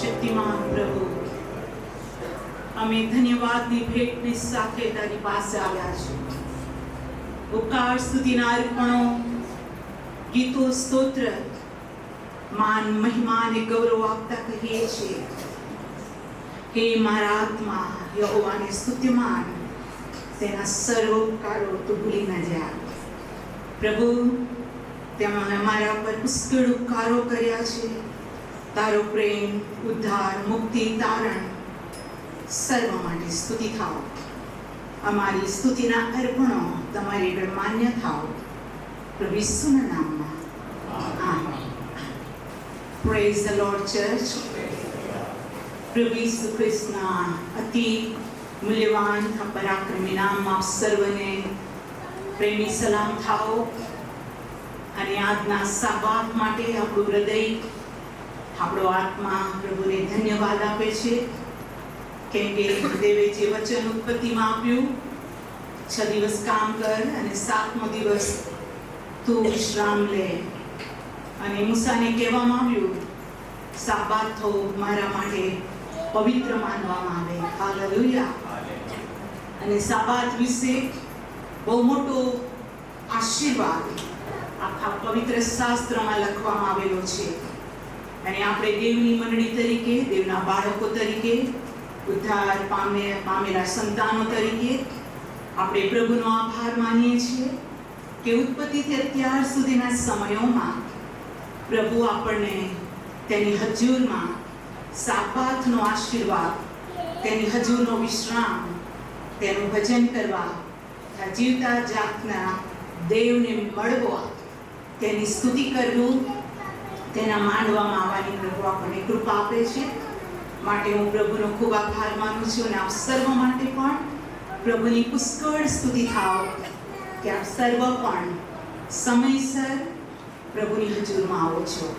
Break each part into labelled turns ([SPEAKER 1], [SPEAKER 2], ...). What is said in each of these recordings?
[SPEAKER 1] સર્વશક્તિમાન પ્રભુ, અમે ધન્યવાદની ભેટની સાથે તારી પાસે આવ્યા છીએ. ઉપકાર સ્તુતિના અર્પણો, ગીતો, સ્તોત્ર, માન, મહિમા અને ગૌરવ આપતા કહીએ છીએ, હે મારા આત્મા યહોવાને સ્તુત્યમાન, તેના સર્વ ઉપકારો તું ભૂલી ન જા. પ્રભુ, તેમાં અમારા પર પુષ્કળ ઉપકારો કર્યા છે. તારો પ્રેમ, ઉદ્ધાર, મુક્તિ, તારણ સર્વ માટે સ્તુતિ થાઓ. અમારી સ્તુતિના અર્પણો તમારી આગળ માન્ય થાઓ, પ્રભુ ઈસુના નામમાં. Amen. Praise the lord church. પ્રભુ ઈસુ ખ્રિસ્તના અતિ મૂલ્યવાન પરાક્રમી નામમાં આપ સર્વને પ્રેમી સલામ થાઓ. અને આજના સાબાત માટે આપણું હૃદય, આપણો આત્મા પ્રભુને ધન્યવાદ આપે છે, કેમ કે દેવે જે વચન ઉત્પત્તિમાં આપ્યું, 6 દિવસ કામ કર અને 7મો દિવસ તું વિશ્રામ લે. અને મૂસાને કહેવામાં આવ્યું, સાબાતો મારા માટે પવિત્ર માનવામાં આવે. હાલેલુયા. અને સાબાત વિશે બહુ મોટો આશીર્વાદ આખા પવિત્ર શાસ્ત્રમાં લખવામાં આવેલો છે. અને આપણે દેવની મંડળી તરીકે, દેવના બાળકો તરીકે, ઉદ્ધાર પામેલા સંતાનો તરીકે આપણે પ્રભુનો આભાર માનીએ છીએ કે ઉત્પત્તિથી અત્યાર સુધીના સમયોમાં પ્રભુ આપણને તેની હજૂરમાં સાબાતનો આશીર્વાદ, તેની હજૂરનો વિશ્રામ, તેનું ભજન કરવા, જીવતા જાગના દેવને મળવા, તેની સ્તુતિ કરવું, તેના માંડવામાં આવવાની પ્રભુ આપણને કૃપા આપે છે. માટે હું પ્રભુનો ખૂબ આભાર માનું છું. અને આપ સર્વ માટે પણ પ્રભુની પુષ્કળ સ્તુતિ થાઓ કે આપ સર્વ પણ સમયસર પ્રભુની હજૂરમાં આવો છો.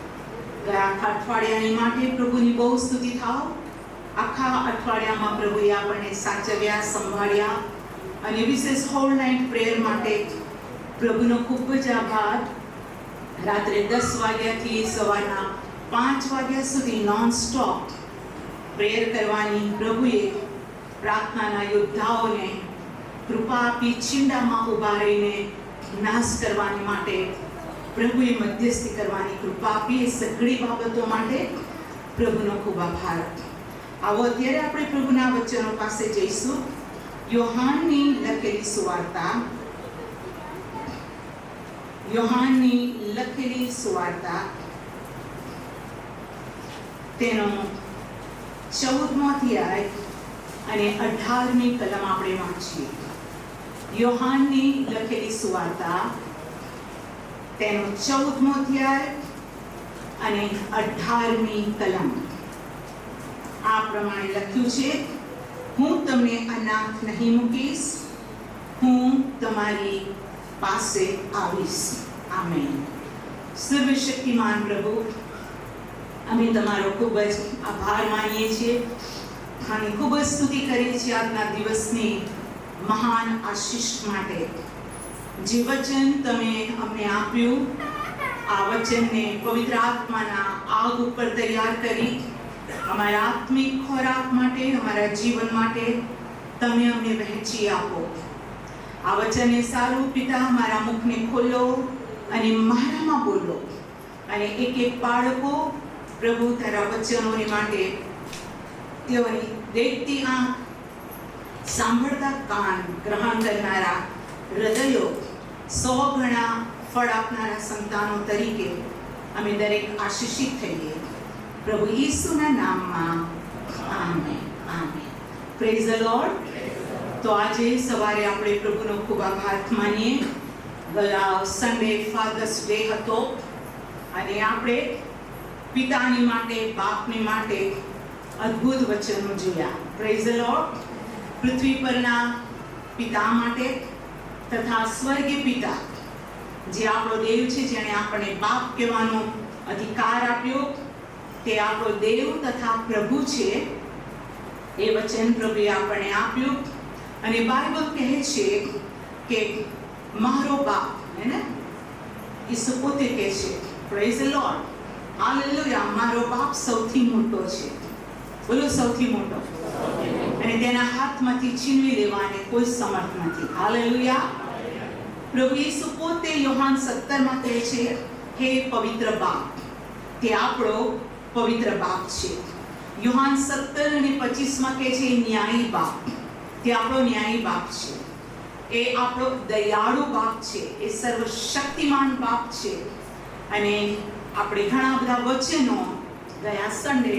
[SPEAKER 1] ગયા આખા અઠવાડિયાની માટે પ્રભુની બહુ સ્તુતિ થાઓ. આખા અઠવાડિયામાં પ્રભુએ આપણને સાચવ્યા, સંભાળ્યા. અને વિશેષ હોલ નાઇટ પ્રેયર માટે પ્રભુનો ખૂબ જ આભાર. રાત્રે 10 વાગ્યાથી સવારના 5 વાગ્યા સુધી નોન સ્ટોપ પ્રેયર કરવાની પ્રભુએ પ્રાર્થનાના યોદ્ધાઓને કૃપા આપી. છીંડામાં ઊભા રહીને નાશ કરવાની માટે પ્રભુએ મધ્યસ્થી કરવાની કૃપા આપી. એ સઘળી બાબતો માટે પ્રભુનો ખૂબ આભાર. આવો અત્યારે આપણે પ્રભુના વચનો પાસે જઈશું. યોહાનની લખેલી સુવાર્તા, યોહાનની લખેલી સુવાર્તા તેનો 14મો અધ્યાય અને 18મી કલમ આપણે વાંચીએ. યોહાનની લખેલી સુવાર્તા તેનો 14મો અધ્યાય અને 18મી કલમ. આ પ્રમાણે લખ્યું છે, હું તમને અનાથ નહીં મૂકીશ, હું તમારી પાસે આવીશ. આમેન. સર્વશક્તિમાન પ્રભુ, અમે તમારો ખૂબ જ આભાર માનીએ છીએ અને ખૂબ જ સ્તુતિ કરીએ છીએ આજના દિવસની મહાન આશીષ માટે. જે વચન તમે અમને આપ્યું, આ વચનને પવિત્ર આત્માના આગ ઉપર તૈયાર કરી અમારા આત્મિક ખોરાક માટે, અમારા જીવન માટે તમે અમને વહેંચી આપો. આ વચનને સારું પિતા મારા મુખને ખોલો અને મારામાં બોલો. અને એક એક બાળકો પ્રભુ તારા વચનોને માટે તેઓની દેખતી આંખ, સાંભળતા કાન, ગ્રહણ કરનારા હૃદયો 100 ગણા ફળ આપનારા સંતાનો તરીકે અમે દરેક આશીષિત થઈએ. પ્રભુ ઈસુના નામમાં. Amen. Amen. Praise the lord. તો આજે સવારે આપણે પ્રભુનો ખૂબ આભાર માનીએ. ગયા સન્ડે ફાધર્સ ડે હતો અને આપણે પિતાની માટે, બાપની માટે અદ્ભુત વચનો જોયા. Praise the lord. પૃથ્વી પરના પિતા માટે તથા સ્વર્ગીય પિતા જે આપણો દેવ છે, જેણે આપણને બાપ કહેવાનો અધિકાર આપ્યો, તે આપણો દેવ તથા પ્રભુ છે. એ વચન પ્રભુએ આપણને આપ્યું. અને બાઇબલ કહે છે કે મારો બાપ, હે ને, ઈસુ પોતે કહે છે, પ્રેઝ ધ લોર્ડ, હાલેલુયા, મારો બાપ સૌથી મોટો છે. બોલો, સૌથી મોટો. અને તેના હાથમાંથી છીનવી લેવાને કોઈ સમર્થ નથી. હાલેલુયા. પ્રભુ ઈસુ પોતે યોહાન 17 માં કહે છે, હે પવિત્ર બાપ. તે આપણો પવિત્ર બાપ છે. યોહાન 17 અને 25 માં કહે છે, ન્યાયી બાપ. તે આપણો ન્યાયી બાપ છે. એ આપણો દયાળુ બાપ છે. એ સર્વશક્તિમાન બાપ છે. અને આપણે ઘણા બધા વચનો ગયા સન્ડે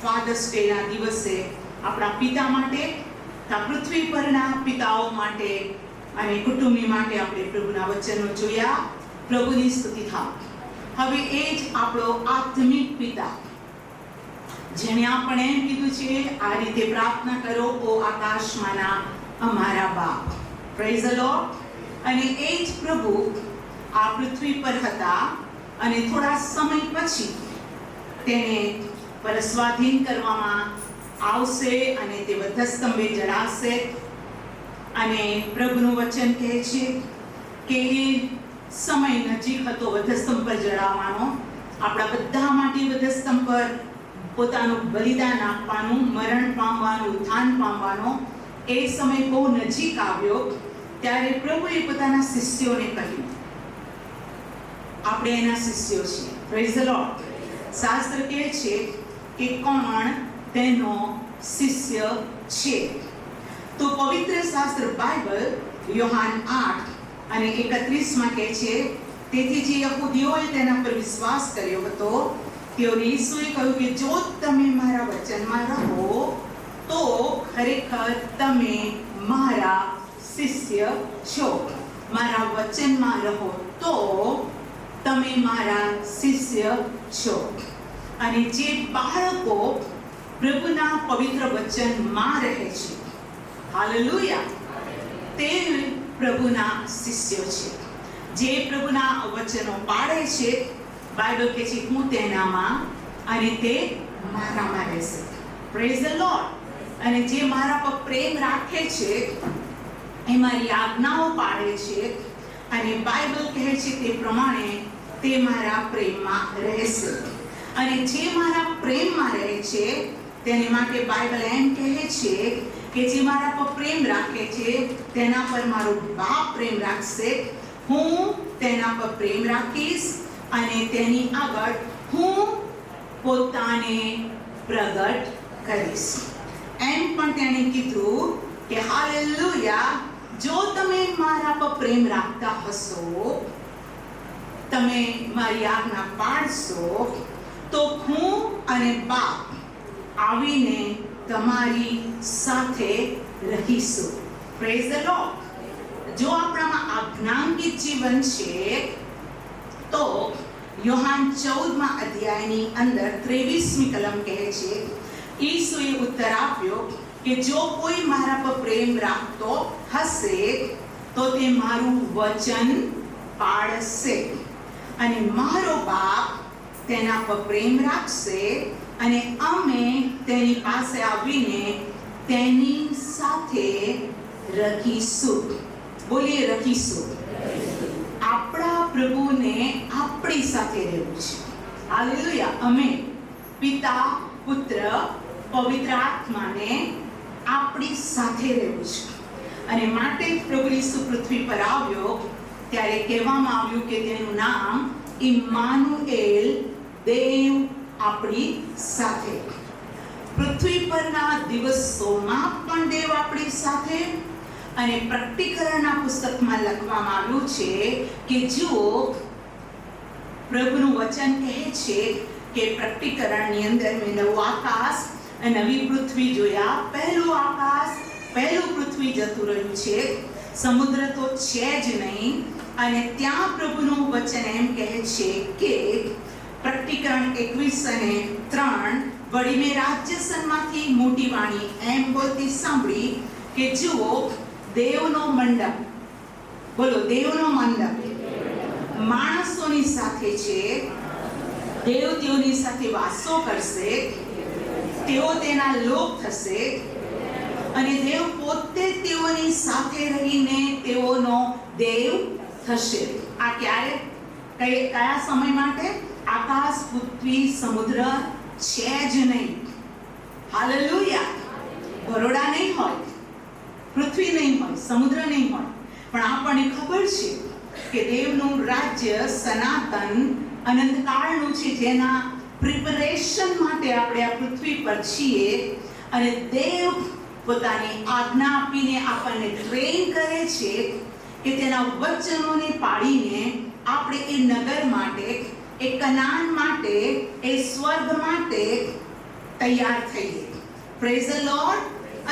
[SPEAKER 1] ફાધર્સ ડે ના દિવસે આપણા પિતા માટે, પૃથ્વી પરના પિતાઓ માટે અને કુટુંબી માટે આપણે પ્રભુના વચનો જોયા. પ્રભુની સ્તુતિ થાવ. હવે એ જ આપણો આત્મિક પિતા, જેને આપણે એમ કીધું છે, આ રીતે પ્રાર્થના કરો, ઓ આકાશમાંના અમારા બાપ. Praise the lord. અને એ જ પ્રભુ આ પૃથ્વી પર હતા અને થોડા સમય પછી તેને પરસ્વાધીન કરવામાં આવશે અને તે વધસ્તંભે જડાશે. અને પ્રભુનું વચન કહે છે કે એ સમય નજીક હતો વધસ્તંભ પર જડાવવાનો. આપણા બધા માટે વધસ્તંભ પર પોતાનું બલિદાન આપવાનું, મરણ પામવાનું, ઉત્થાન પામવાનો એ સમય બહુ નજીક આવ્યો. ત્યારે પ્રભુએ પોતાના શિષ્યોને કહ્યું, આપણે એના શિષ્યો છીએ. Praise the lord. શાસ્ત્ર કહે છે કે કોણ તેનો શિષ્ય છે. તો પવિત્ર શાસ્ત્ર બાઇબલ યોહાન 8 અને 31 માં કહે છે, તેથી જે યહૂદીઓએ તેના પર વિશ્વાસ કર્યો હતો, તેઓને ઈસુએ કહ્યું કે જો તમે મારા વચનમાં રહો તો ખરેખર તમે મારા શિષ્ય છો. મારા વચનમાં રહો તો તમે મારા શિષ્ય છો. અને જે બાળકો પ્રભુના પવિત્ર વચનમાં રહે છે, હાલેલુયા, તે પ્રભુના શિષ્યો છે. જે પ્રભુના વચનો પાળે છે, બાઇબલ કહે છે હું તેનામાં અને તે મારામાં રહેશે. Praise the lord. અને જે મારા પર પ્રેમ રાખે છે, એ મારી આજ્ઞાઓ પાળે છે અને બાઇબલ કહે છે તે પ્રમાણે તે મારા પ્રેમમાં રહેશે. અને જે મારા પ્રેમમાં રહે છે તેની માટે બાઇબલ એમ કહે છે કે જે મારા પર પ્રેમ રાખે છે તેના પર મારો બાપ પ્રેમ રાખશે. હું તેના પર પ્રેમ રાખીશ અને તેની આગળ હું પોતાને પ્રગટ કરીશ. એમ પણ તેણે કીધું કે હાલેલુયા, જો તમે મારા પર પ્રેમ રાખતા હશો, તમે મારી આજ્ઞા પાળશો, તો હું અને બાપ આવીને તમારી સાથે રહીશું. Praise the lord. જો આપણામાં આજ્ઞાંકિત જીવન છે તો યોહાન 14 અધ્યાયની અંદર 23મી કલમ કહે છે, ઈસુએ ઉત્તર આપ્યો કે જો કોઈ મારા પર પ્રેમ રાખતો હશે તો તે મારું વચન પાળશે અને મારો બાપ તેના પર પ્રેમ રાખશે અને અમે તેની પાસે આવીને તેની સાથે રહીશું. બોલીએ, રહીશું. આપણા પ્રભુને આપણી સાથે રહેવું છે. હાલેલુયા. અમે પિતા, પુત્ર, પવિત્ર આત્માને આપણી સાથે રહેવું છે. અને માટે પ્રભુ ઈસુ પૃથ્વી પર આવ્યો ત્યારે કહેવામાં આવ્યું કે તેનું નામ ઇમ્માનુએલ, દેવ આપણી સાથે. પૃથ્વી પરના દિવસોમાં પણ દેવ આપણી સાથે. અને પ્રકટીકરણના પુસ્તકમાં લખવામાં આવ્યું છે કે જુઓ, પ્રભુનું વચન કહે છે કે પ્રકટીકરણની અંદર મેં નવું આકાશ અને નવી પૃથ્વી જોયા. પહેલું આકાશ, પહેલું પૃથ્વી જતું રહ્યું છે, સમુદ્ર તો છે જ નહીં. અને ત્યાં પ્રભુનું વચન એમ કહે છે કે પ્રકટીકરણ 21:3, વળી મેં રાજ્યસનમાંથી મોટી વાણી એમ બોલતી સાંભળી કે જુઓ, દેવનો મંડપ, બોલો, દેવનો મંડપ માણસોની સાથે છે. દેવ તેઓની સાથે વાસો કરશે, તેઓ તેના લોક થશે અને દેવ પોતે તેઓની સાથે રહીને તેઓનો દેવ થશે. આ ક્યારે, કયા સમય માટે? આકાશ, પૃથ્વી, સમુદ્ર છે જ નહીં. હાલેલુયા. બરોડા નહીં હોય, પૃથ્વી નહીં હોય, સમુદ્ર નહીં હોય, પણ આપણને ખબર છે કે દેવનું રાજ્ય સનાતન અનંતકાળનું છે, જેના પ્રિપરેશન માટે આપણે આ પૃથ્વી પર છીએ. અને દેવ પોતાની આજ્ઞા આપીને આપણને ટ્રેન કરે છે કે તેના વચનોને પાડીને આપણે એ નગર માટે, એ કનાન માટે, એ સ્વર્ગ માટે તૈયાર થઈએ. Praise the lord.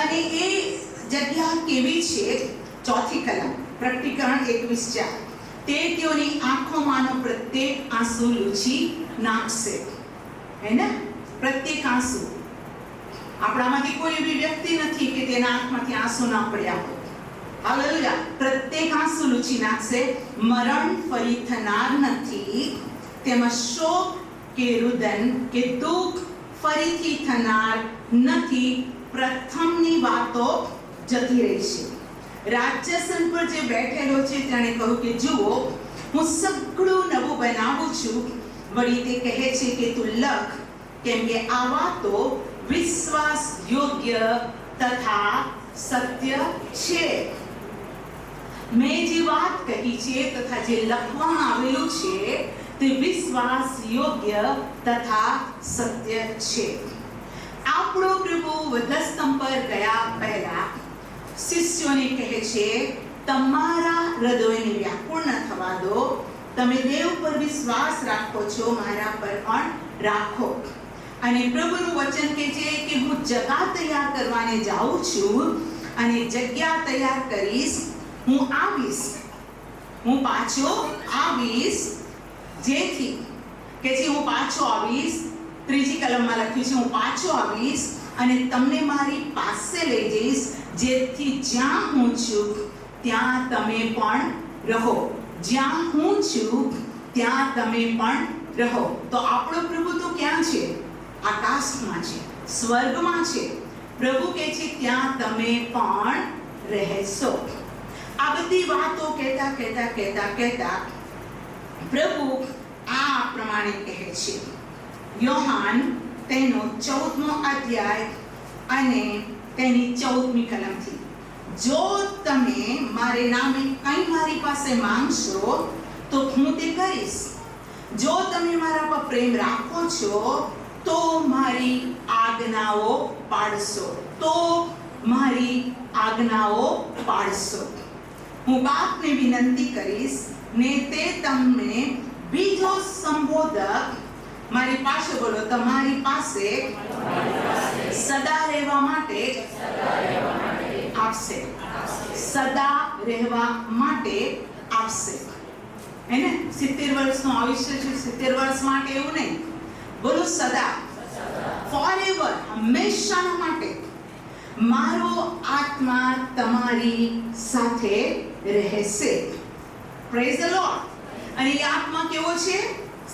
[SPEAKER 1] અને એ જગ્યા કેવી છે? ચોથી કલમ, પ્રકટીકરણ 21:4. તે તેઓની આંખોમાંનો પ્રત્યેક આંસુ લૂછી નાખશે. હે ને? પ્રત્યેક આંસુ. આપણામાંથી કોઈ એવી વ્યક્તિ નથી કે તેના આંખમાંથી આંસુ ના પડ્યા હોય. હાલેલુયા. પ્રત્યેક આંસુ લૂછી નાખશે. મરણ ફરી થનાર નથી, તેમાં શોક કે રુદન કે દુઃખ ફરીથી થનાર નથી. પ્રથમની વાતો જતી રહી છે. રાજ્યસન પર જે બેઠેલો છે તેણે કહ્યું કે જુઓ, હું સગળું નવું બનાવું છું. વળી તે કહે છે કે તું લખ, કેમ કે આ વાતો વિશ્વાસ યોગ્ય તથા સત્ય છે. મેં જે વાત કહી છે તથા જે લખવામાં આવેલું છે તે વિશ્વાસ યોગ્ય તથા સત્ય છે. આપણો પ્રભુ વધસ્તંભ પર ગયા પહેલા શિષ્યોને કહે છે, તમારા હૃદયને વ્યાકુળ ન થવા દો. તમે દેવ પર વિશ્વાસ રાખો છો, મારા પર પણ રાખો. અને પ્રભુનું વચન કહે છે કે હું જગ્યા તૈયાર કરવાને જાઉં છું અને જગ્યા તૈયાર કરીશ. હું આવીશ, હું પાછો આવીશ, જેથી કે છે હું પાછો આવીશ. ત્રીજી કલમમાં લખ્યું છે, હું પાછો આવીશ અને તમને મારી પાસે લઈ જઈશ, જેથી જ્યાં હું છું ત્યાં તમે પણ રહો. જ્યાં હું છું ત્યાં તમે પણ રહો. તો આપણો પ્રભુ તો ક્યાં છે? આકાશમાં છે, સ્વર્ગમાં છે. પ્રભુ કહે છે ત્યાં તમે પણ રહેશો. આ બધી વાતો કહેતા કહેતા કહેતા કહેતા પ્રભુ આ પ્રમાણે કહે છે. યોહાન તેનો 14મો અધ્યાય અને તેની 14મી કલમથી, જો તમે મારે નામે કંઈ મારી પાસે માંગશો તો હું તે કરીશ. જો તમે મારા પર પ્રેમ રાખો છો તો મારી આજ્ઞાઓ પાળશો. તો મારી આજ્ઞાઓ પાળશો. હું બાપને વિનંતી કરીશ ને તે તમને બીજો સંબોધક મારી પાસે, બોલો, તમારી પાસે સદા રહેવા માટે આપશે. સદા રહેવા માટે આપશે. એને 70 વર્ષનું આયુષ્ય છે, 70 વર્ષ માટે એવું નહીં. બોલો, સદા, ફોરએવર, હંમેશાના માટે. મારો આત્મા તમારી સાથે રહેશે. Praise the lord. અને એ આત્મા કેવો છે?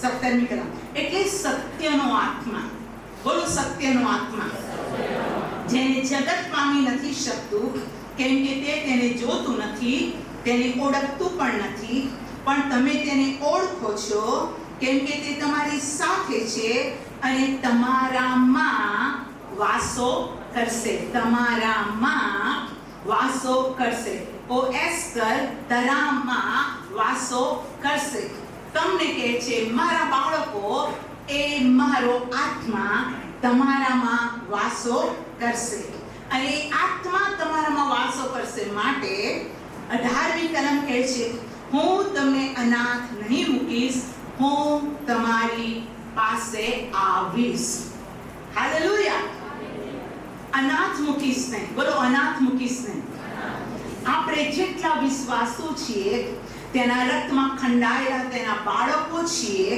[SPEAKER 1] 17મી કલમ, એટલે સત્યનો આત્મા. બોલો, સત્યનો આત્મા, જેને જગત પામી નથી શકતું, કેમ કે તે તેને જોતું નથી, તેને ઓળખતું પણ નથી. પણ તમે તેને ઓળખો છો, કેમ કે તે તમારી સાથે છે અને તમારામાં વાસો કરશે. તમારામાં વાસો કરશે. ઓ એસ્તર, તારામાં વાસો કરશે. તમને કહે છે, મારા બાળકો, એ મારો આત્મા તમારામાં વાસો કરશે. અને એ આત્મા તમારામાં વાસો કરશે માટે 18મી કલમ કહે છે, હું તમને અનાથ નહીં મૂકીશ, હું તમારી પાસે આવીશ. હાલેલુયા. અનાથ મૂકીશ નહીં. બોલો, અનાથ મૂકીશ નહીં. આપણે જેટલા વિશ્વાસુ છીએ, તેના રક્તમાં ખંડાયેલા તેના બાળકો છીએ.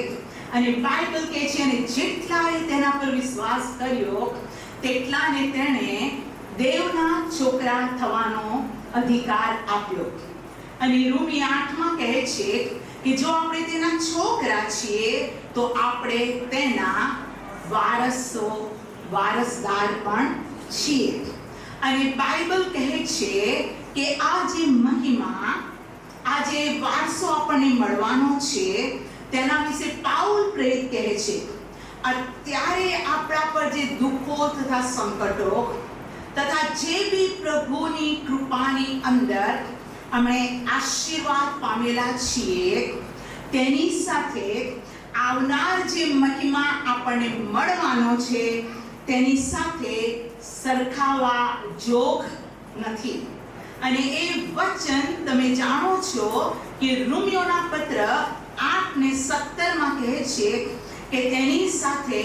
[SPEAKER 1] અને બાઇબલ કહે છે, અને જેટલાએ તેના પર વિશ્વાસ કર્યો તેટલાને તેણે દેવના છોકરા થવાનો અધિકાર આપ્યો. અને રોમી 8માં કહે છે કે જો આપણે તેના છોકરા છીએ તો આપણે તેના વારસદાર પણ છીએ. અને બાઇબલ કહે છે કે આ જે મહિમા, આ જે વારસો આપણને મળવાનો છે, તેના વિશે પાઉલ પ્રેરિત કહે છે. અત્યારે આપણા પર જે દુઃખો તથા સંકટો તથા જે બી પ્રભુની કૃપાની અંદર અમે આશીર્વાદ પામેલા છીએ, તેની સાથે આવનાર જે મહિમા આપણને મળવાનો છે તેની સાથે સરખાવવા જોગ નથી. અને એ વચન તમે જાણો છો કે રોમિયોના પત્ર 8:17 કહે છે કે તેની સાથે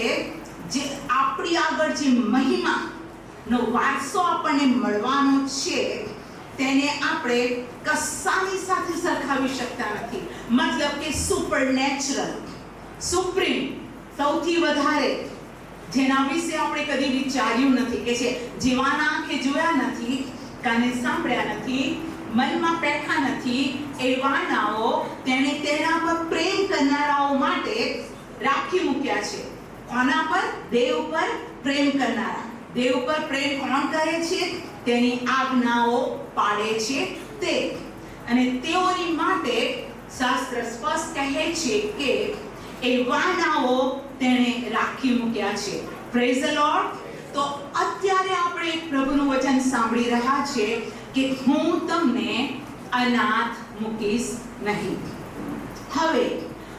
[SPEAKER 1] જે આપણી આગળ જે મહિમાનો વારસો આપણને મળવાનો છે તેને આપણે કશાની સાથે સરખાવી શકતા નથી. મતલબ કે સુપરનેચરલ, સુપ્રીમ, સૌથી વધારે, જેના વિશે આપણે કદી વિચાર્યું નથી, કે છે જીવાના આંખે જોયા નથી, કાને સાંભળ્યા નથી, મનમાં બેઠા નથી, એવા નાઓ તેણે તેના પર પ્રેમ કરનારાઓ માટે રાખી મૂક્યા છે. કોના પર? દેવ પર પ્રેમ કરનારા. દેવ પર પ્રેમ કોણ કરે છે? તેની આજ્ઞાઓ પાળે છે તે. અને તેઓની માટે શાસ્ત્ર સ્પષ્ટ કહે છે કે એવા નાઓ તેણે રાખી મૂક્યા છે. Praise the lord. તો અત્યારે આપણે પ્રભુનું વચન સાંભળી રહ્યા છે કે હું તમને અનાથ મૂકીશ નહીં. હવે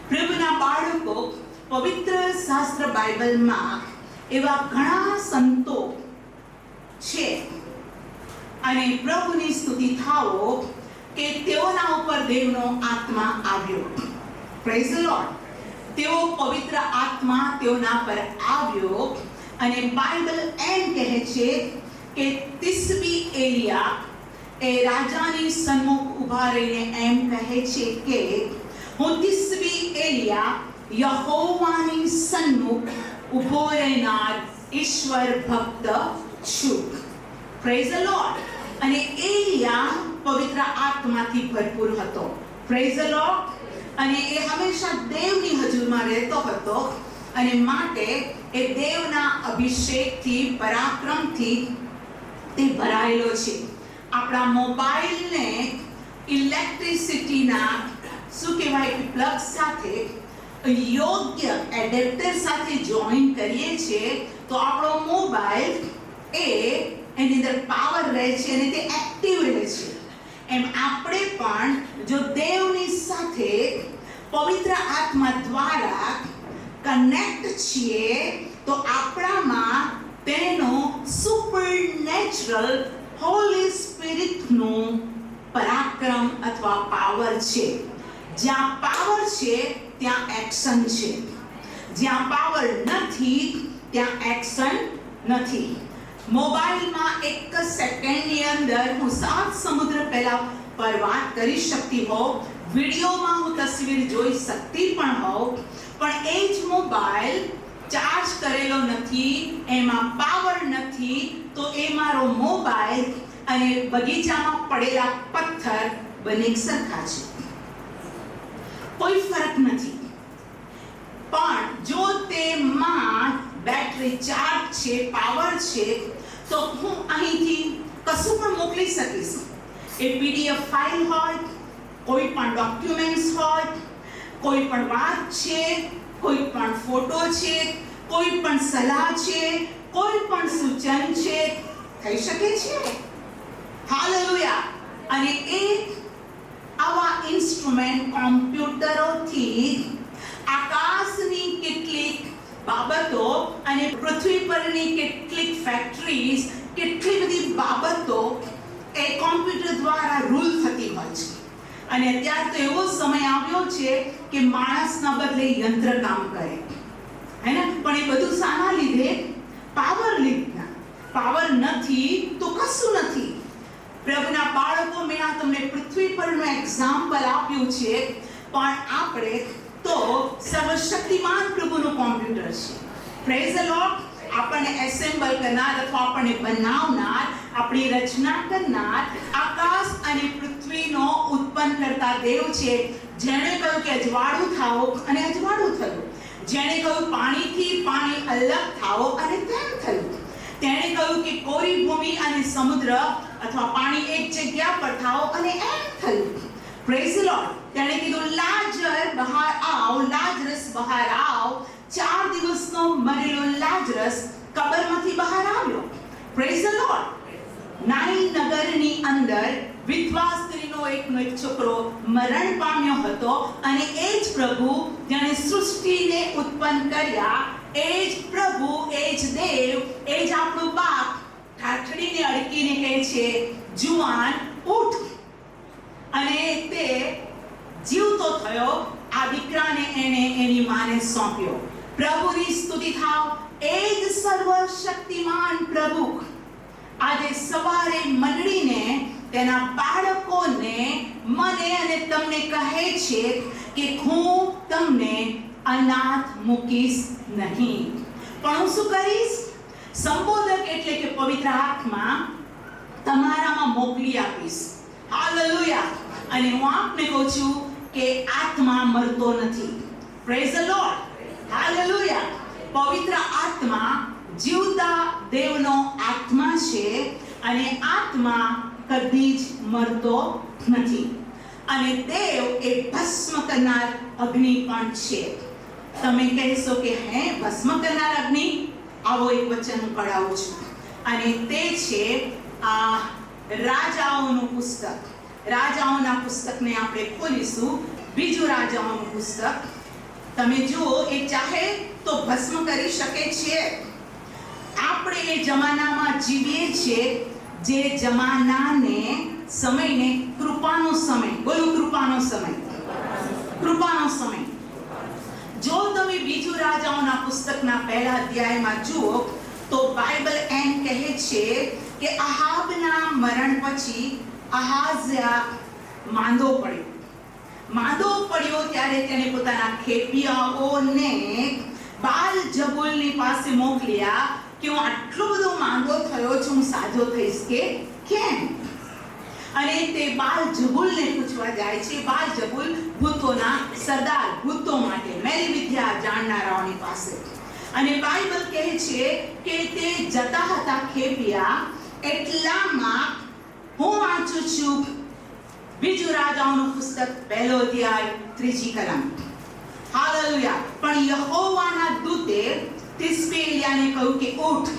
[SPEAKER 1] પ્રભુના બાળકો, પવિત્ર શાસ્ત્ર બાઇબલમાં એવા ઘણા સંતો છે અને પ્રભુની સ્તુતિ થાઓ કે તેઓના ઉપર દેવનો આત્મા આવ્યો. Praise the lord. તેઓ પવિત્ર આત્મા તેઓના પર આવ્યો અને બાઇબલ એમ કહે છે કે તિસ્બી એલિયા એ રાજાની સન્મુખ ઊભા રહીને એમ કહે છે કે હું તિસ્બી એલિયા યહોવાની સન્મુખ ઊભો રહેનાર ઈશ્વર ભક્ત છું. Praise the lord. અને એલિયા પવિત્ર આત્માથી ભરપૂર હતો. Praise the lord. અને એ હંમેશા દેવની હજુરમાં રહેતો હતો અને માટે એ દેવના અભિષેકથી, પરાક્રમથી તે ભરાયેલો છે. આપણા મોબાઈલને ઇલેક્ટ્રિસિટીના શું કહેવાય કે પ્લગ સાથે યોગ્ય એડેપ્ટર સાથે જોઈન કરીએ છીએ તો આપણો મોબાઈલ એની અંદર પાવર રહે છે અને તે એક્ટિવ રહે છે. એમ આપણે પણ જો દેવની સાથે પવિત્ર આત્મા દ્વારા કનેક્ટ છીએ તો આપણામાં તેનો સુપરનેચરલ હોલી સ્પિરિટનું પરાક્રમ અથવા પાવર છે. જ્યાં પાવર છે ત્યાં એક્શન છે. જ્યાં પાવર નથી ત્યાં એક્શન નથી. મોબાઈલમાં એક સેકન્ડની અંદર હું 7 સમુદ્ર પહેલા પર વાત કરી શકતી હોઉં, વિડીયોમાં હું તસવીર જોઈ શકતી પણ હોઉં, પણ એ જ મોબાઈલ ચાર્જ કરેલો નથી, એમાં પાવર નથી, તો એ મારો મોબાઈલ અને બગીચામાં પડેલા પથ્થર બંને સરખા છે. કોઈ ફરક નથી. પણ જો તેમાં બેટરી ચાર્જ છે, પાવર છે, તો હું અહીંથી કશું પણ મોકલી શકીશ. એ પીડીએફ ફાઇલ હોય, કોઈ પણ ડોક્યુમેન્ટ્સ હોય, કોઈ પણ વાત છે, કોઈ પણ ફોટો છે, કોઈ પણ સલાહ છે, કોઈ પણ સૂચન છે, થઈ શકે છે. હાલેલુયા. અને એ આવા ઇન્સ્ટ્રુમેન્ટ કોમ્પ્યુટરોથી આકાશની કેટલીક બાબતો અને પૃથ્વી પરની કેટલીક ફેક્ટરીઝ, કેટલી બધી બાબતો એ કોમ્પ્યુટર દ્વારા રૂલ થતી હોય છે. અને અત્યારે તો એવો સમય આવ્યો છે કે માણસના બદલે યંત્ર કામ કરે, હે ને? પણ એ બધું શાના લીધે? પાવર લીધે. પાવર નથી તો કશું નથી. પ્રભુના બાળકો, મેં આ તમને પૃથ્વી પરનું એક્ઝામ્પલ આપ્યું છે, પણ આપણે તો સર્વશક્તિમાન પ્રભુનું કોમ્પ્યુટર છે. Praise the lord. આપણને એસેમ્બલ કરનાર અથવા આપણને બનાવનાર, આપણી રચના કરનાર, આકાશ અને પૃથ્વીનો ઉત્પન્ન કરતા દેવ છે. જેણે કહ્યું કે અજવાળું થાઓ અને અજવાળું થયું. જેણે કહ્યું પાણીથી પાણી અલગ થાઓ અને તેમ થયું. તેણે કહ્યું કે કોરી ભૂમિ અને સમુદ્ર અથવા પાણી એક જગ્યા પર થાઓ અને એમ થયું. Praise the lord. તેણે કીધું લાજર બહાર આવ, લાજરસ બહાર આવ. 4 દિવસનો મરેલો લાજરસ કબરમાંથી બહાર આવ્યો. Praise the lord. નાઈન નગરની અંદર વિધવા સ્ત્રીનો એક છોકરો મરણ પામ્યો હતો અને એ જ પ્રભુ જેણે સૃષ્ટિને ઉત્પન્ન કર્યા, એ જ પ્રભુ, એ જ દેવ, એ જ આપણો બાપ ઠાઠડીને અડકીને કહે છે, જુવાન ઉઠ. અને તે જીવતો થયો. આ દીકરાને એને એની માને સોંપ્યો. પ્રભુની સ્તુતિ થાવ. એ જ સર્વશક્તિમાન પ્રભુ આજે સવારે મંડળીને તેના બાળકોને, મને અને તમને કહે છે કે હું તમને અનાથ મૂકીશ નહીં, પણ હું શું કરીશ? સંબોધક એટલે કે પવિત્ર આત્મા તમારામાં મોકલી આપીશ. હાલેલુયા. અને હું આપને કહું છું કે આત્મા મરતો નથી. Praise the lord. હાલેલુયા. પવિત્ર આત્મા જીવતા દેવનો આત્મા છે અને આત્મા કદી જ મરતો નથી. અને દેવ એ ભસ્મ કરનાર અગ્નિ પણ છે. તમે કહેશો કે હે ભસ્મ કરનાર અગ્નિ? આવો એક વચન હું કઢાવું છું અને તે છે આ રાજાઓનું પુસ્તક. રાજાઓના પુસ્તકને આપણે ખોલીશું. બીજું રાજાઓનું પુસ્તક. તમે જુઓ, એ ચાહે તો ભસ્મ કરી શકે છે. આપણે એ જમાનામાં જીવીએ છીએ જે જમાનાને, સમયને કૃપાનો સમય, બોલો કૃપાનો સમય, કૃપાનો સમય. જો તમે બીજું રાજાઓના પુસ્તકના પહેલા અધ્યાયમાં જુઓ તો બાઇબલ એમ કહે છે કે આહાબના મરણ પછી આહાઝિયા માંદો પડ્યો. માંદો પડ્યો ત્યારે તેણે પોતાના ખેપિયાઓને બાલ જબૂલની પાસે મોકલ્યા કે હું આટલો બધો માંદો થયો છું, હું સાજો થઈશ કે કેમ? અને તે બાલ જબૂલને પૂછવા જાય છે. બાલ જબૂલ ભૂતોના સરદાર, ભૂતો માટે મેલી વિદ્યા જાણનારાઓની પાસે. અને બાઇબલ કહે છે કે તે જતા હતા ખેપિયા, એટલામાં હું વાંચું છું બીજું રાજાઓનું પુસ્તક પહેલો અધ્યાય 3જી કલમ. હાલેલુયા. પણ યહોવાના દૂતે તિસ્બી એલિયાને કહ્યું કે ઉઠ.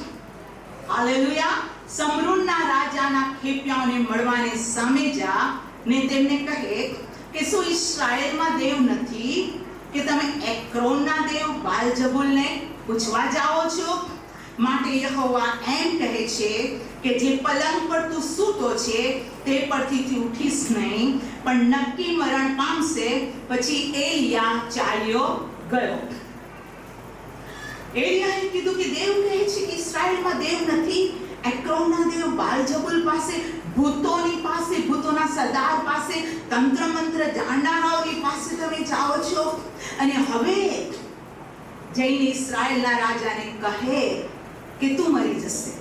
[SPEAKER 1] હાલેલુયા. સમરૂનના રાજાના ખેપિયાઓને મળવાને સામે જા ને તેમને કહે કે શું ઇસ્રાયેલમાં દેવ નથી કે તમે એક્રોનના દેવ બાલજબૂલને પૂછવા જાઓ છો? માટે યહોવા એમ કહે છે કે જે પલંગ પર તું સૂતો છે તે પરથી ઉઠીશ નહીં, પણ નક્કી મરણ પામશે. પછી એલિયા ચાલ્યો ગયો. એલિયાએ કીધું કે દેવ કહે છે કે ઇસ્રાયેલમાં દેવ નથી. એક્રોનના દેવ બાલજબૂલ પાસે, ભૂતોની પાસે, ભૂતોના સરદાર પાસે, તંત્ર મંત્ર જાણનારાઓની પાસે તમે જાઓ છો અને હવે જઈને ઇસ્રાયેલના રાજાને કહે કે તું મરી જશે.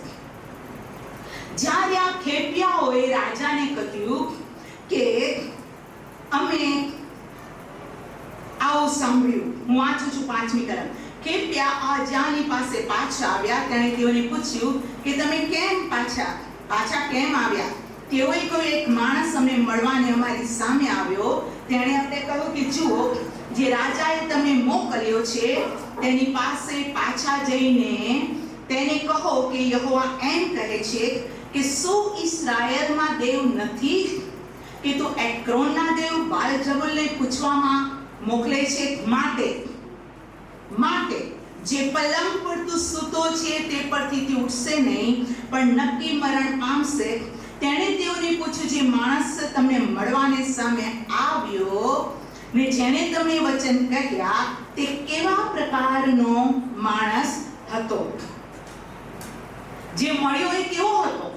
[SPEAKER 1] જ્યારે આ ખેપિયાઓએ રાજાને કહ્યું કે અમે આવું સાંભળ્યું. હું વાંચું છું 5મી કલમ. ખેપિયા આજાની પાસે પાછા આવ્યા. તેણે તેઓને પૂછ્યું કે તમે કેમ પાછા કેમ આવ્યા? તેઓએ કહ્યું, એક માણસ અમને મળવાને અમારી સામે આવ્યો. તેણે અમને કહ્યું કે જુઓ, જે રાજાએ તમને મોકલ્યો છે તેની પાસે પાછા જઈને તેને કહો કે યહોવા એમ કહે છે કે શું ઇસ્રાયેલમાં દેવ નથી કે તું એક્રોનના દેવ બાલજબૂલને પૂછવામાં મોકલે છે? માટે જે પલંગ પર તું સૂતો છે તે પરથી તે ઉઠશે નહીં, પણ નક્કી મરણ પામશે. તેણે તેઓને પૂછ્યું, જે માણસ તમને મળવાને સામે આવ્યો ને જેને તમે વચન કહ્યા તે કેવા પ્રકારનો માણસ હતો? જે મળ્યો એ કેવો હતો?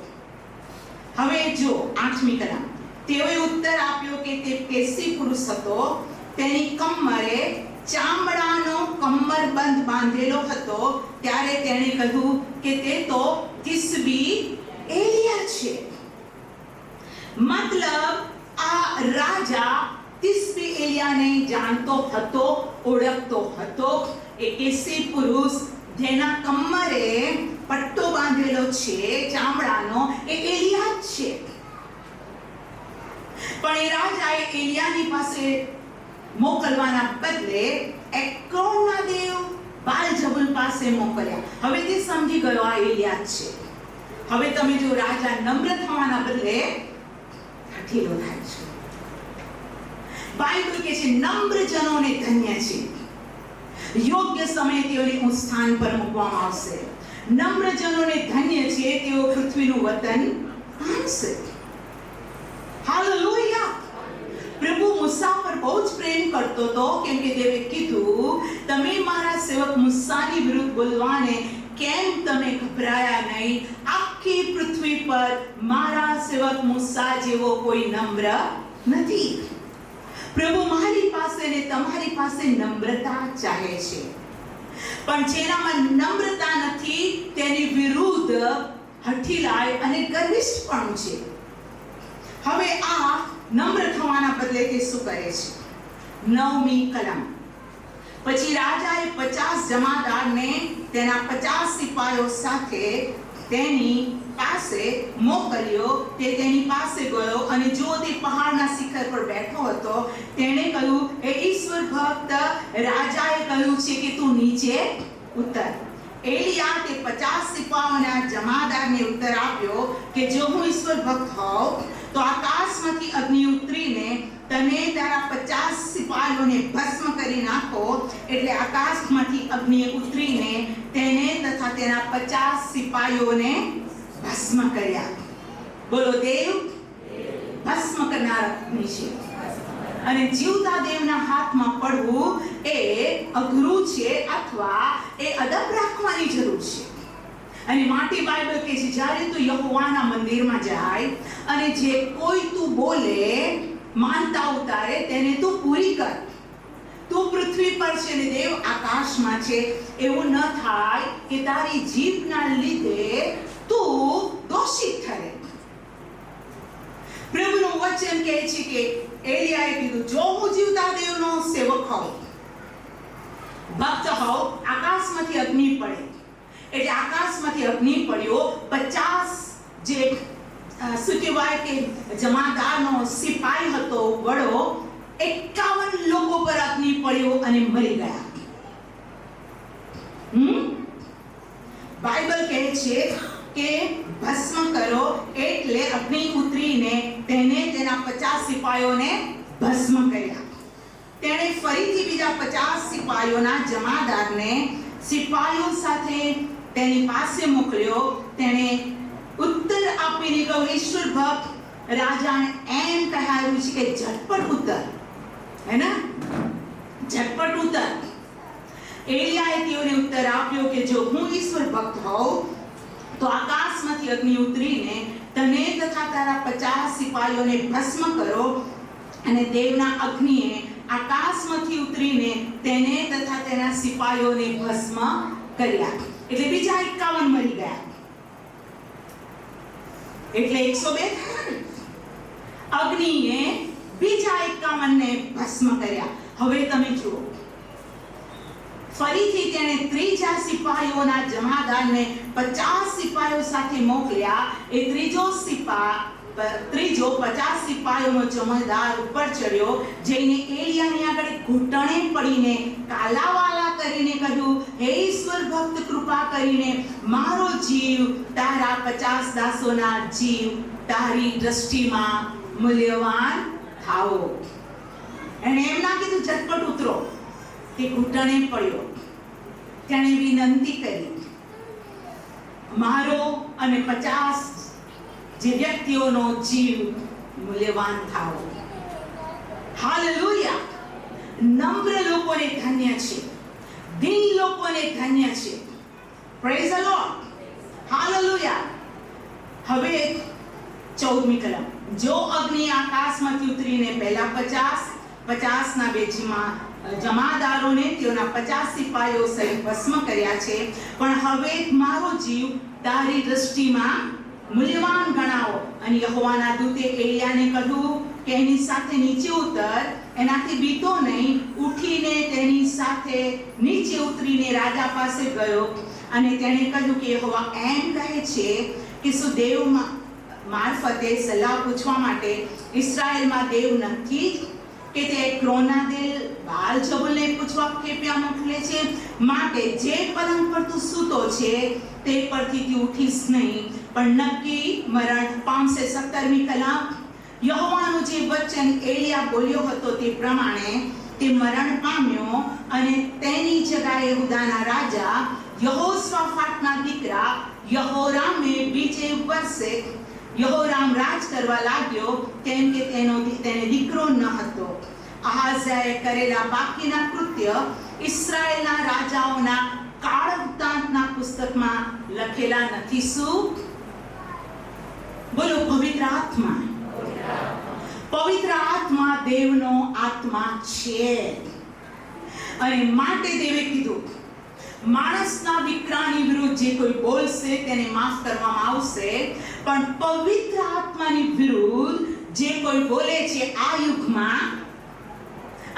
[SPEAKER 1] હવે જો 8મી કલમ. તેઓએ ઉત્તર આપ્યો કે તે કેસી પુરુષ હતો. તેની કમરે ચામડાનો કમરબંધ બાંધેલો હતો. ત્યારે તેણે કહ્યું કે તે તો તિસ્બી એલિયા છે. મતલબ આ રાજા તિસ્બી એલિયાને જાણતો હતો, ઓળખતો હતો. એ કેસી પુરુષ જેના કમરે પટ્ટો બાંધેલો છે ચામડાનો, એ એલિયા જ છે. પણ એ રાજાએ એલિયાની પાસે મોકલવાના બદલે એક્રોનના દેવ બાલઝબૂલ પાસે મોકલ્યા. હવે તે સમજી ગયો આ એલિયા છે. હવે તમે જો રાજા નમ્ર થવાના બદલે હઠીલો થાય છે. બાઇબલ કહે છે નમ્ર જનોને ધન્ય છે, યોગ્ય સમયે તેઓને ઊંચ સ્થાન પર મૂકવામાં આવશે. નમ્ર જનોને ધન્ય છે, તેઓ પૃથ્વીનું વતન પામશે. હાલેલુયા. પ્રભુ મૂસા પર બહુ જ પ્રેમ કરતો હતો, કેમ કે દેવે કીધું તમે મારા સેવક મૂસાની વિરુદ્ધ બોલવાને કેમ તમે ગભરાયા નહીં? આખી પૃથ્વી પર મારા સેવક મૂસા જેવો કોઈ નમ્ર નથી. પ્રભુ મારી પાસે ને તમારી પાસે નમ્રતા ચાહે છે, પણ જેનામાં નમ્રતા નથી તેની વિરુદ્ધ હઠીલાઈ અને ગર્વિષ્ઠપણું છે. હવે આ નમ્ર થવાના બદલે તે શું કરે છે? 9મી કલમ. પછી રાજાએ 50 જમાદારને તેના 50 સિપાહીઓ સાથે તેની પાસે મોકલ્યો. તે તેની પાસે ગયો અને જો તે પહાડના શિખર પર બેઠો હતો, તેણે કહ્યું, હે ઈશ્વર ભક્ત, રાજાએ કહ્યું છે કે તું નીચે ઉતર. એલિયા તે 50 સિપાહીઓના જમાદારને ઉત્તર આપ્યો કે જો હું ઈશ્વર ભક્ત હોઉં તો આકાશમાંથી અગ્નિ ઉતરીને તને તારા 50 સિપાહીઓને ભસ્મ કરી નાખો. એટલે આકાશમાંથી અગ્નિ ઉતરીને તેને તથા તેના 50 સિપાહીઓને ભસ્મ કર્યા. બોલો, દેવ ભસ્મ કરનાર અગ્નિ છે, અને જીવતા દેવના હાથમાં પડવું એ અઘરું છે, અથવા એ અદબ રાખવાની જરૂર છે. અને માટે બાઇબલ કહે છે જ્યારે તું યહોવાના મંદિરમાં જાય અને જે કોઈ તું બોલે માનતા ઉતારે તેને તું પૂરી કર. તું પૃથ્વી પર છે ને દેવ આકાશમાં છે. એવું ન થાય કે તારી જીભના લીધે તું દોષિત ઠરે. પ્રભુનું વચન કહે છે કે એલિયાએ કીધું જો હું જીવતા દેવનો સેવક હોઉં, ભક્ત હોઉં, આકાશમાંથી અગ્નિ પડે. એટલે આકાશમાંથી અગ્નિ પડ્યો. 50 જે શું કહેવાય કે જમાદારનો સિપાહી હતો વડો, 51 લોકો પર અગ્નિ પડ્યો અને મરી ગયા. બાઇબલ કહે છે કે ભસ્મ કરો, એટલે અગ્નિ ઉતરીને તેને તેના 50 સિપાહીઓને ભસ્મ કર્યા. તેણે ફરીથી બીજા 50 સિપાહીઓના જમાદારને સિપાહીઓ સાથે તેની પાસે મોકલ્યો. તેણે ઉત્તર આપીને કહ્યું, ઈશ્વર ભક્ત, રાજાને એમ કહેવાયું છે કે ઝટપટ ઉત્તર, હે ને, ઝટપટ ઉત્તર. એલિયાએ તેઓને ઉત્તર આપ્યો કે જો હું ઈશ્વર ભક્ત હોઉં તો આકાશમાંથી અગ્નિ ઉતરીને તને તથા તારા 50 સિપાહીઓને ભસ્મ કરો. અને દેવના અગ્નિએ આકાશમાંથી ઉતરીને તેને તથા તેના સિપાહીઓને ભસ્મ કર્યા. એટલે બીજા 51 મરી ગયા. એટલે 102 થયા. અગ્નિએ બીજા 51 ને ભસ્મ કર્યા. હવે તમે જુઓ, ફરીથી તેણે ત્રીજા સિપાહીઓના જમાદારને 50 સિપાહીઓ સાથે મોકલ્યા. એ ત્રીજો 50 સિપાહીઓનો જમાદાર ઉપર ચડ્યો, જઈને એલિયાની આગળ ઘૂંટણે પડીને કાલાવાલા કરીને કહ્યું, હે ઈશ્વર ભક્ત, કૃપા કરીને મારો જીવ તારા 50 દાસોના જીવ તારી દ્રષ્ટિમાં મૂલ્યવાન થાઓ. એને એમ ના કીધું ઝટપટ ઉતરો. તે ઘૂંટણે પડ્યો. તેણે વિનંતી કરી, મારો અને 50 જે વ્યક્તિઓનો જીવ મૂલ્યવાન થાઓ. હાલેલુયા. નમ્ર લોકોને ધન્ય છે, દિન લોકોને ધન્ય છે. Praise the lord. હાલેલુયા. હવે 14મી કલમ. જો અગ્નિ આકાશમાંથી ઉતરીને પહેલા 50 ના બે જમાદારોને તેઓના 50 સિપાહીઓ સહિત ભસ્મ કર્યા છે, પણ હવે મારો જીવ તારી દ્રષ્ટિમાં મૂલ્યવાન ગણાવો. અને યહોવાના દૂતે એલિયાને કહ્યું કે એની સાથે નીચે ઉતર. એનાથી બીતો નહીં. ઉઠીને તેની સાથે નીચે ઉતરીને રાજા પાસે ગયો અને તેણે કહ્યું કે યહોવા એમ કહે છે કે શું દેવ મારફતે સલાહ પૂછવા માટે ઇસ્રાયેલમાં દેવ નથી કે તે ક્રોનાદેલ બાલજબૂલને પૂછવા ખેપિયા મોકલે છે, માટે જે પલંગ પર તું સૂતો છે તે પરથી તું ઉઠીશ નહીં, પણ નક્કી મરણ પામશે. 17મી કલાક યહોવાનું જે વચન એલિયા બોલ્યો હતો તે પ્રમાણે તે મરણ પામ્યો, અને તેની જગ્યાએ યહૂદાના રાજા યહોશાફાટના દીકરા યહોરામે બીજે વર્ષે યહોરામ રાજ કરવા લાગ્યો, કેમ કે તેને દીકરો ન હતો. આહાઝાએ કરેલા બાકીના કૃત્ય ઇસ્રાયેલના રાજાઓના કાળ વૃત્તાંતના પુસ્તકમાં લખેલા નથી. શું? બોલો. પવિત્ર આત્મા. પવિત્ર આત્મા દેવનો આત્મા છે, અને માટે દેવે કીધું માણસના દીકરાની વિરુદ્ધ જે કોઈ બોલશે તેને માફ કરવામાં આવશે, પણ પવિત્ર આત્માની વિરુદ્ધ જે કોઈ બોલે છે આ યુગમાં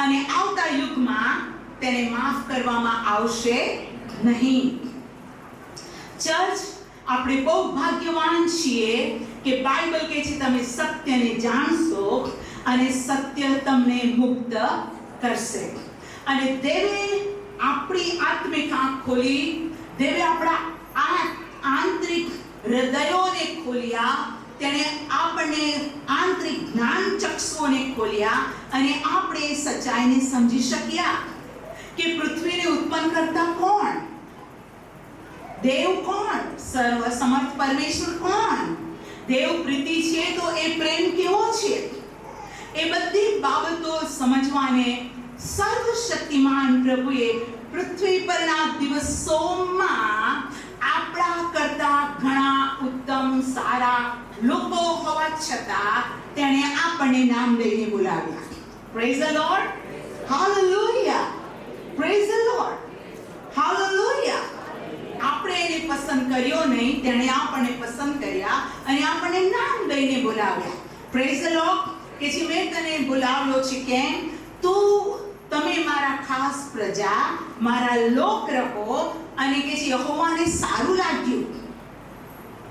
[SPEAKER 1] અને આવતા યુગમાં તેને માફ કરવામાં આવશે નહીં. ચર્ચ, આપણે બહુ ભાગ્યવાન છીએ કે બાઇબલ કહે છે તમે સત્યને જાણશો અને સત્ય તમને મુક્ત કરશે. અને દેવે આપણી આત્મિક આંખ ખોલી, દેવે આપણા આંતરિક હૃદયોને ખોલ્યા, તેણે આપણને આંતરિક જ્ઞાન ચક્ષુઓને ખોલ્યા, અને આપણે સચ્ચાઈને સમજી શક્યા કે પૃથ્વીને ઉત્પન્ન કરતા કોણ? દેવ કોણ? સર્વસમર્થ પરમેશ્વર કોણ? દેવ પ્રીતિ છે તો એ પ્રેમ કેવો છે? એ બધી બાબતો સમજવાને સર્વશક્તિમાન પ્રભુએ પૃથ્વી પરના દિવસોમાં આપણા કરતા ઘણા ઉત્તમ સારા લોકો હોવા છતાં તેણે આપણને નામ લઈને બોલાવ્યા. Praise the lord. Hallelujah. Praise the lord. Hallelujah. આપણે એને પસંદ કર્યો નહીં, તેણે આપણને પસંદ કર્યા અને આપણને નામ લઈને બોલાવ્યા. Praise the lord. કે જે મેં તને બોલાવ્યો છે, કેમ? તમે મારા ખાસ પ્રજા, મારા લોક રહો. અને કે છે યહોવાને સારું લાગ્યું.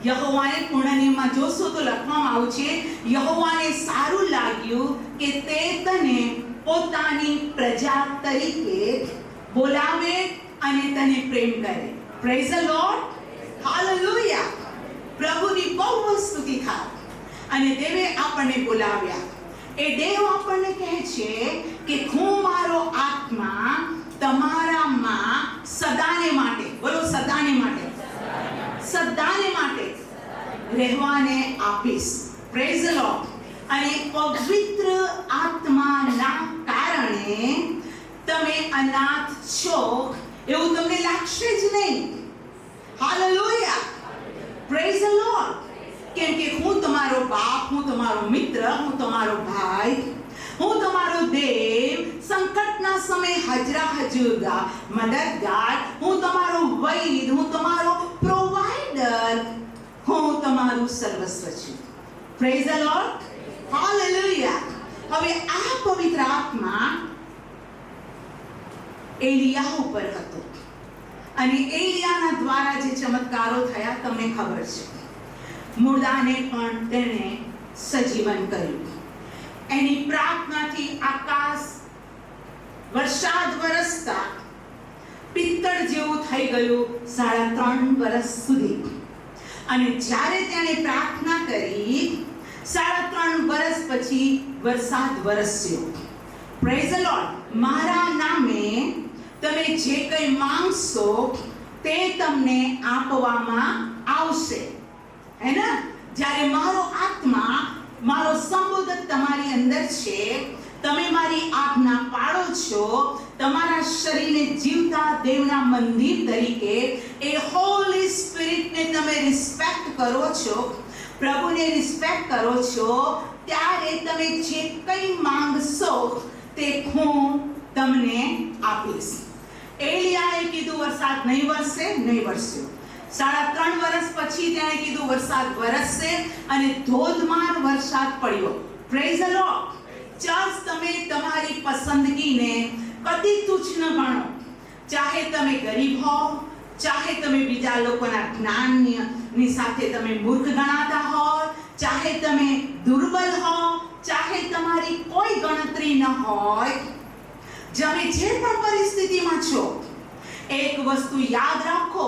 [SPEAKER 1] યહોવાને પૂર્ણ નિયમમાં જોશો તો લખવામાં આવ્યું છે, યહોવાને સારું લાગ્યું કે તે તને પોતાની પ્રજા તરીકે બોલાવે અને તને પ્રેમ કરે. Praise the lord. હાલેલુયા. પ્રભુની બહુ સ્તુતિ થાય. અને દેવે આપણને બોલાવ્યા. એ દેવ આપણને કહે છે કે હું મારો આત્મા તમારામાં સદાને માટે, બોલો સદાને માટે, સદાને માટે રહેવાને આપીશ. Praise the lord. અને પવિત્ર આત્માના કારણે તમે અનાથ છો એવું તમને લાગશે જ નહીં. હાલેલુયા. Praise the lord. કેમ કે હું તમારો બાપ, હું તમારો મિત્ર, હું તમારો ભાઈ, હું તમારો દેવ, સંકટના સમયે હાજરા હજુર મદદગાર, હું તમારો વૈદ, હું તમારો પ્રોવાઇડર, હું તમારું સર્વસ્વ છું. Praise the lord. હાલેલુયા. હવે આ પવિત્ર આત્મા એલિયા ઉપર હતો, અને એલિયાના દ્વારા જે ચમત્કારો થયા તમને ખબર છે. મુર્દાને પણ તેણે સજીવન કર્યું. એની પ્રાર્થનાથી આકાશ વરસાદ વરસતા પિત્તળ જેવું થઈ ગયું 3.5 વર્ષ સુધી. અને જ્યારે તેણે પ્રાર્થના કરી 3.5 વર્ષ પછી વરસાદ વરસ્યો. Praise the lord. મારા નામે તમે જે કંઈ માંગશો તે તમને આપવામાં આવશે. હે ને? જ્યારે મારો આત્મા, મારો સંબોધક તમારી અંદર છે, તમે મારી આજ્ઞા પાળો છો, તમારા શરીરને જીવતા દેવના મંદિર તરીકે એ હોલી સ્પિરિટને તમે રિસ્પેક્ટ કરો છો, પ્રભુને રિસ્પેક્ટ કરો છો, ત્યારે તમે જે કંઈ માંગશો તે હું તમને આપીશ. એલિયાએ કીધું વરસાદ નહીં વરસે, નહીં વરસ્યો. 3.5 વર્ષ પછી તેણે કીધું વરસાદ વરસશે, અને ધોધમાર વરસાદ પડ્યો. Praise the lord. ચર્ચ, તમે તમારી પસંદગીને કદી તુચ્છ ન ગણો. ચાહે તમે ગરીબ હો, ચાહે તમે બીજા લોકોના જ્ઞાનની સાથે તમે મૂર્ખ ગણાતા હો, ચાહે તમે દુર્બલ હો, ચાહે તમારી કોઈ ગણતરી ન હોય, તમે જે પણ પરિસ્થિતિમાં છો, એક વસ્તુ યાદ રાખો,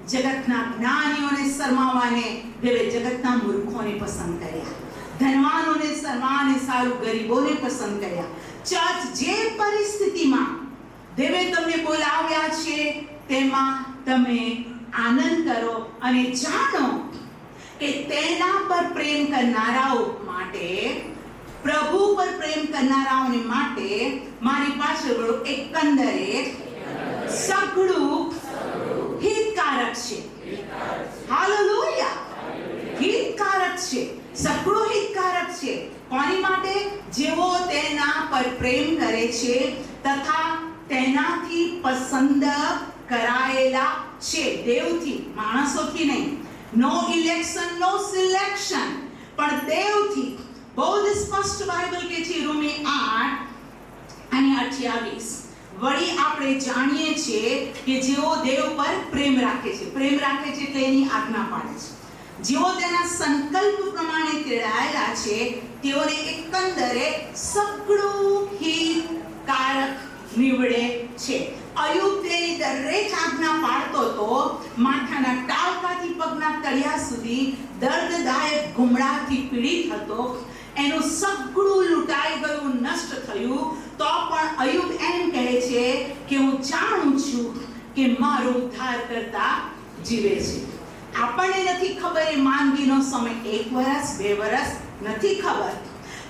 [SPEAKER 1] જગતના જ્ઞાનીઓને શરમાવાને દેવે જગતના મૂર્ખોને પસંદ કર્યા, ધનવાનોને શરમાવાને સારું ગરીબોને પસંદ કર્યા. ચર્ચ જે પરિસ્થિતિમાં દેવે તમને બોલાવ્યા છે તેમાં તમે આનંદ કરો અને જાણો કે તેના પર પ્રેમ કરનારાઓ માટે, પ્રભુ પર પ્રેમ કરનારાઓને માટે મારી પાછળ એકંદરે સઘળું હિતકારક છે. હાલેલુયા! હિતકારક છે, સઘળું હિતકારક છે. કોની માટે? જેઓ તેના પર પ્રેમ કરે છે તથા તેનાથી પસંદ કરાયેલા છે. દેવથી, માણસોથી નહીં. નો ઇલેક્શન, નો સિલેક્શન, પણ દેવથી. બહુ જ સ્પષ્ટ બાઇબલ કે છે, રોમી 8 અને 28. વળી આપણે જાણીએ છીએ કે જેઓ દેવ પર પ્રેમ રાખે છે, પ્રેમ રાખે છે એટલે એની આજ્ઞા પાળે છે, જેઓ તેના સંકલ્પ પ્રમાણે તેડાયેલા છે, તેઓને એકંદરે સઘળું હિતકારક નીવડે છે. અયુબ તેની દરેક આજ્ઞા પાળતો તો માથાના ટાળકાથી પગના તળિયા સુધી દર્દદાયક ગુમડાથી પીડિત હતો. એનું સઘળું લૂંટાઈ ગયું, નષ્ટ થયું, તો પણ અયુબ એમ કહે છે કે હું જાણું છું કે મારો ઉદ્ધારકર્તા જીવે છે. આપણને નથી ખબર એ માંદગીનો સમય 1 વર્ષ 2 વર્ષ નથી ખબર,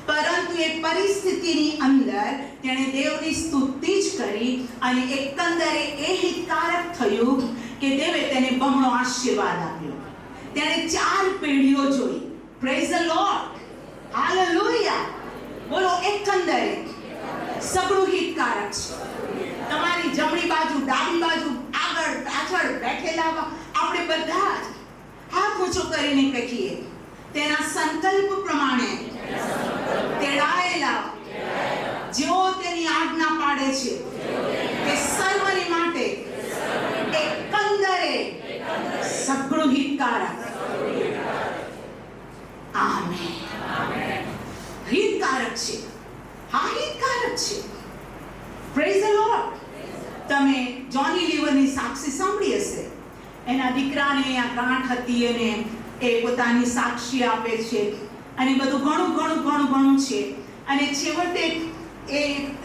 [SPEAKER 1] પરંતુ એ પરિસ્થિતિની અંદર તેણે દેવની સ્તુતિ જ કરી અને એકંદરે એ હિતકારક થયું કે દેવે તેને બમણો આશીર્વાદ આપ્યો. તેણે 4 પેઢીઓ જોઈ. Praise the lord! હાલેલુયા! બોલો, એકંદરે સઘળું હિતકારક છે. તમારી જમણી બાજુ, ડાબી બાજુ, આગળ પાછળ બેઠેલા આપણે બધા જ હાથ ઊંચો કરીને કહીએ, તેના સંકલ્પ પ્રમાણે તેડાયેલા, જેઓ તેની આજ્ઞા પાડે છે, તે સર્વની માટે એકંદરે સઘળું હિતકારક. આમેન. હિતકારક છે. હા, હિતકારક છે. Praise the lord. તમે જોની લીવરની સાક્ષી સાંભળી હશે. એના દીકરાને આ ગાંઠ હતી અને એ પોતાની સાક્ષી આપે છે અને બધું ઘણું છે અને છેવટે એ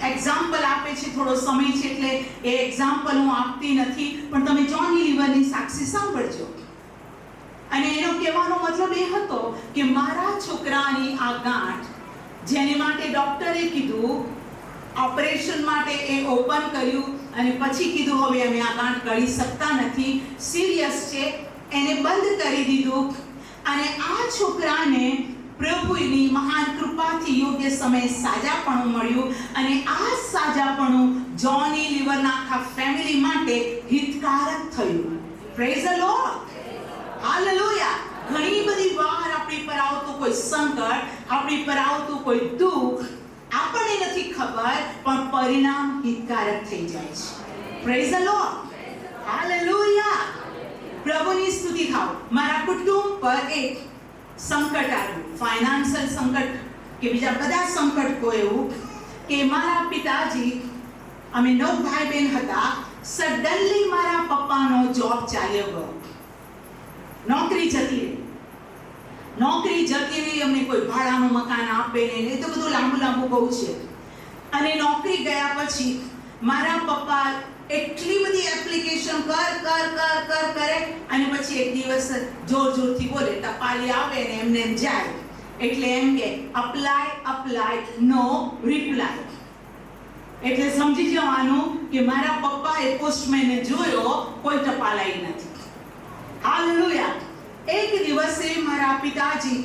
[SPEAKER 1] એક્ઝામ્પલ આપે છે. થોડો સમય છે એટલે એ એક્ઝામ્પલ હું આપતી નથી, પણ તમે જોની લીવરની સાક્ષી સાંભળજો. અને એનો કહેવાનો મતલબ એ હતો કે મારા છોકરાની આ ગાંઠ, જેને માટે ડોક્ટરે કીધું, ઓપરેશન માટે એ ઓપન કર્યું અને પછી કીધું હવે અમે આ ગાંઠ કાઢી શકતા નથી, સિરિયસ છે, એને બંધ કરી દીધું. અને આ છોકરાને પ્રભુની મહાન કૃપાથી યોગ્ય સમયે સાજાપણું મળ્યું અને આ સાજાપણું જોની લીવરના આખા ફેમિલી માટે હિતકારક થયું. Praise the lord! હાલેલુયા! ઘણી બધી વાર આપણી પર આવતું કોઈ સંકટ, આપણી પર આવતું કોઈ દુઃખ આપણને નથી ખબર, પણ પરિણામ હિતકારક થઈ જાય છે. Praise the lord! હાલેલુયા! પ્રભુની સ્તુતિ થાઓ. મારા કુટુંબ પર એક સંકટ આવ્યું, ફાઇનાન્શિયલ સંકટ કે બીજા બધા સંકટ કોઈ એવું કે મારા પિતાજી, અમે 9 ભાઈ બહેન હતા, સડનલી મારા પપ્પાનો જોબ ચાલ્યો ગયો, નોકરી જતી રહી. અમને કોઈ ભાડાનું મકાન આપે ને, તો બધું લાંબુ બહુ છે. અને નોકરી ગયા પછી મારા પપ્પા એટલી બધી એપ્લિકેશન કરે અને પછી એક દિવસ જોરથી બોલે, ટપાલી આવે ને એમને જાય, એટલે એમ કે અપ્લાય નો રિપ્લાય. એટલે સમજી જવાનું કે મારા પપ્પાએ પોસ્ટમેને જોયો, કોઈ ટપાલાઈ નથી. હાલેલુયા! એક દિવસે મારા પિતાજી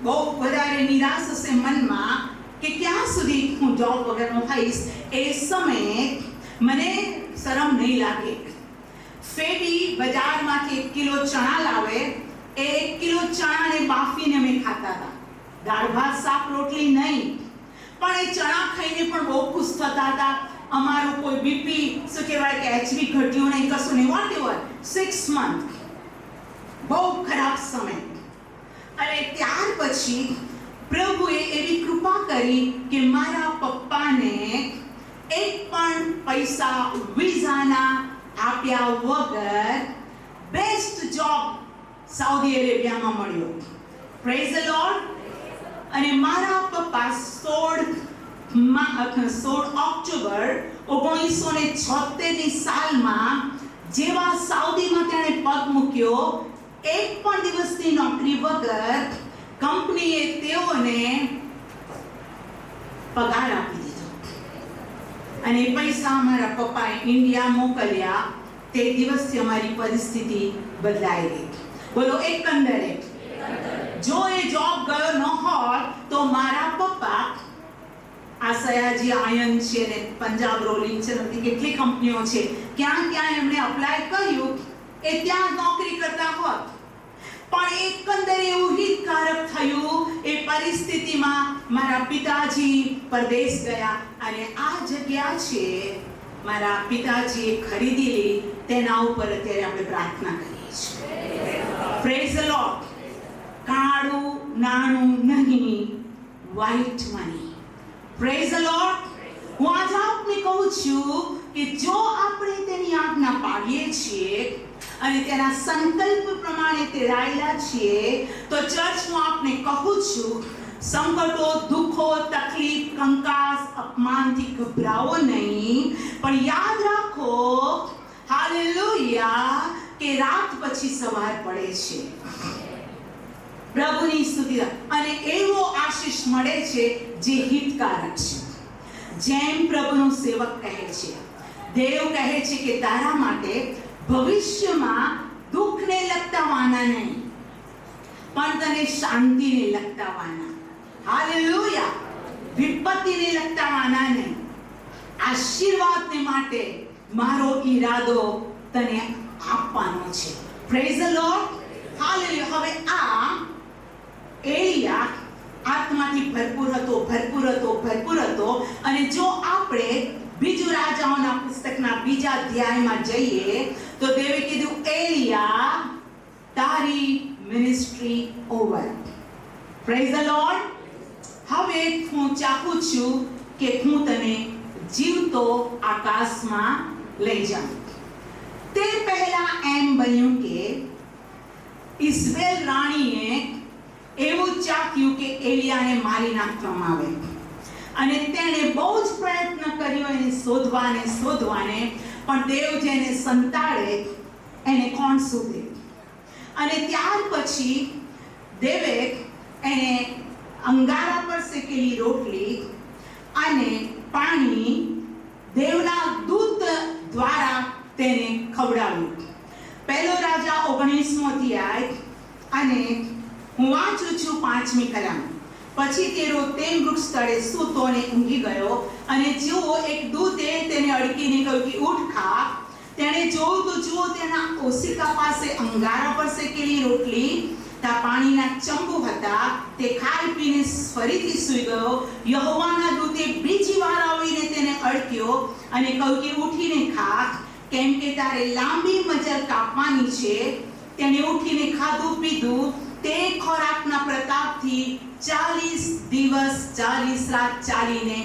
[SPEAKER 1] બહુ વધારે નિરાશ હશે મનમાં કે ક્યાં સુધી હું જોબ વગરનો થઈશ. એ સમયે મને શરમ નહીં લાગે, ફેબી બજારમાંથી 1 કિલો ચણા લાવે, એ 1 કિલો ચણાને બાફીને અમે ખાતા હતા. દાળ ભાત શાક રોટલી નહીં, પણ એ ચણા ખાઈને પણ બહુ ખુશ થતા હતા. અમારું કોઈ બીપી, શું કહેવાય કે એચબી ઘટ્યું નહીં, કશું નહીં, વોટ એવર. 6 મંથ બહુ ખરાબ સમય. અને ત્યાર પછી પ્રભુએ એવી કૃપા કરી કે મારા પપ્પાને એક પણ પૈસા વિઝાના આપ્યા વગર બેસ્ટ જોબ સાઉદી અરેબિયામાં મળ્યો. Praise the lord. અને મારા પપ્પા 16 ઓક્ટોબર 1976 સાલમાં જેવા સાઉદીમાં તેણે પગ મૂક્યો, એક પણ દિવસની નોકરી વગર કંપનીએ તેઓને પગાર આપી દીધો અને પૈસા અમારા પપ્પાએ ઇન્ડિયા મોકલ્યા. તે દિવસથી અમારી પરિસ્થિતિ બદલાઈ ગઈ. બોલો એકંદરે જો એ જોબ ગયો ન હોત તો મારા પપ્પા આ સયાજી આયન છે ને પંજાબ રોલિંગ છે ને કેટલી કંપનીઓ છે, ક્યાં ક્યાં એમણે અપ્લાય કર્યું, એ ત્યાં નોકરી કરતા હોત. પણ એકંદરે એવું હિતકારક થયું, એ પરિસ્થિતિમાં મારા પિતાજી પરદેશ ગયા અને આ જગ્યા છે મારા પિતાજીએ ખરીદેલી, તેના ઉપર અત્યારે આપણે પ્રાર્થના કરીએ છીએ. Praise the lord. કાળું નાણું નહીં, white money. Praise the lord. હું આજ આપને કહું છું કે જો આપણે તેની આજ્ઞા પાડીએ છીએ અને તેના સંકલ્પ પ્રમાણે તેડાયેલા છીએ તો ચર્ચ હું આપને કહું છું, સંકટો, દુઃખો, તકલીફ, કંકાસ, અપમાનથી ગભરાવો નહીં, પણ યાદ રાખો હાલેલુયા કે રાત પછી સવાર પડે છે. પ્રભુની સ્તુતિ અને એવો આશીષ મળે છે જે હિતકારક છે. જેમ પ્રભુનો સેવક કહે છે, દેવ કહે છે કે તારા માટે ભવિષ્યમાં દુઃખને લગતા વાના નહીં, પણ તને શાંતિને લગતા વાના. હાલેલુયા. વિપત્તિને લગતા વાના નહીં, આશીર્વાદને માટે મારો ઈરાદો તને આપવાનો છે. Praise the lord. હાલેલુયા. હવે આ એલિયા આત્માથી ભરપૂર હતો અને જો આપણે બીજું રાજાઓના પુસ્તકના 2 અધ્યાયમાં જઈએ તો દેવે કીધું, એલિયા તારી ministry over. Praise the lord. હવે હું ચાહું છું કે હું તને જીવતો આકાશમાં લઈ જાઉં. તે પહેલા એમ બન્યું કે ઇઝરાયેલ રાણીએ એવું ચાખ્યું કે એલિયાને મારી નાખવામાં આવે અને તેણે બહુ જ પ્રયત્ન કર્યો એને શોધવાને, પણ દેવ જેને સંતાડે એને કોણ શોધે? અને ત્યાર પછી દેવે એને અંગારા પર શેકેલી રોટલી અને પાણી દેવના દૂત દ્વારા તેને ખવડાવ્યું. પહેલો રાજા 19મો અધ્યાય અને હું વાંચું છું 5મી કલમ. પછી તે રોતેમ વૃક્ષ તળે સૂતો અને ઊંઘી ગયો અને જુઓ એક દૂતે તેને અડકીને કહ્યું કે ઉઠ ખા. તેણે જોયું તો જુઓ તેના ઓશિકા પાસે અંગારા પર શેકેલી રોટલી, ત્યાં પાણીના ચંબુ હતા. તે ખાઈ પીને ફરીથી સૂઈ ગયો. યહોવાના દૂતે બીજી વાર આવીને તેને અડક્યો અને કહ્યું કે ઉઠીને ખા, કેમ કે તારે લાંબી મજર કાપવાની છે. તેણે ઉઠીને ખાધું પીધું. તે ખોરાકના પ્રતાપથી 40 દિવસ 40 રાત ચાલીને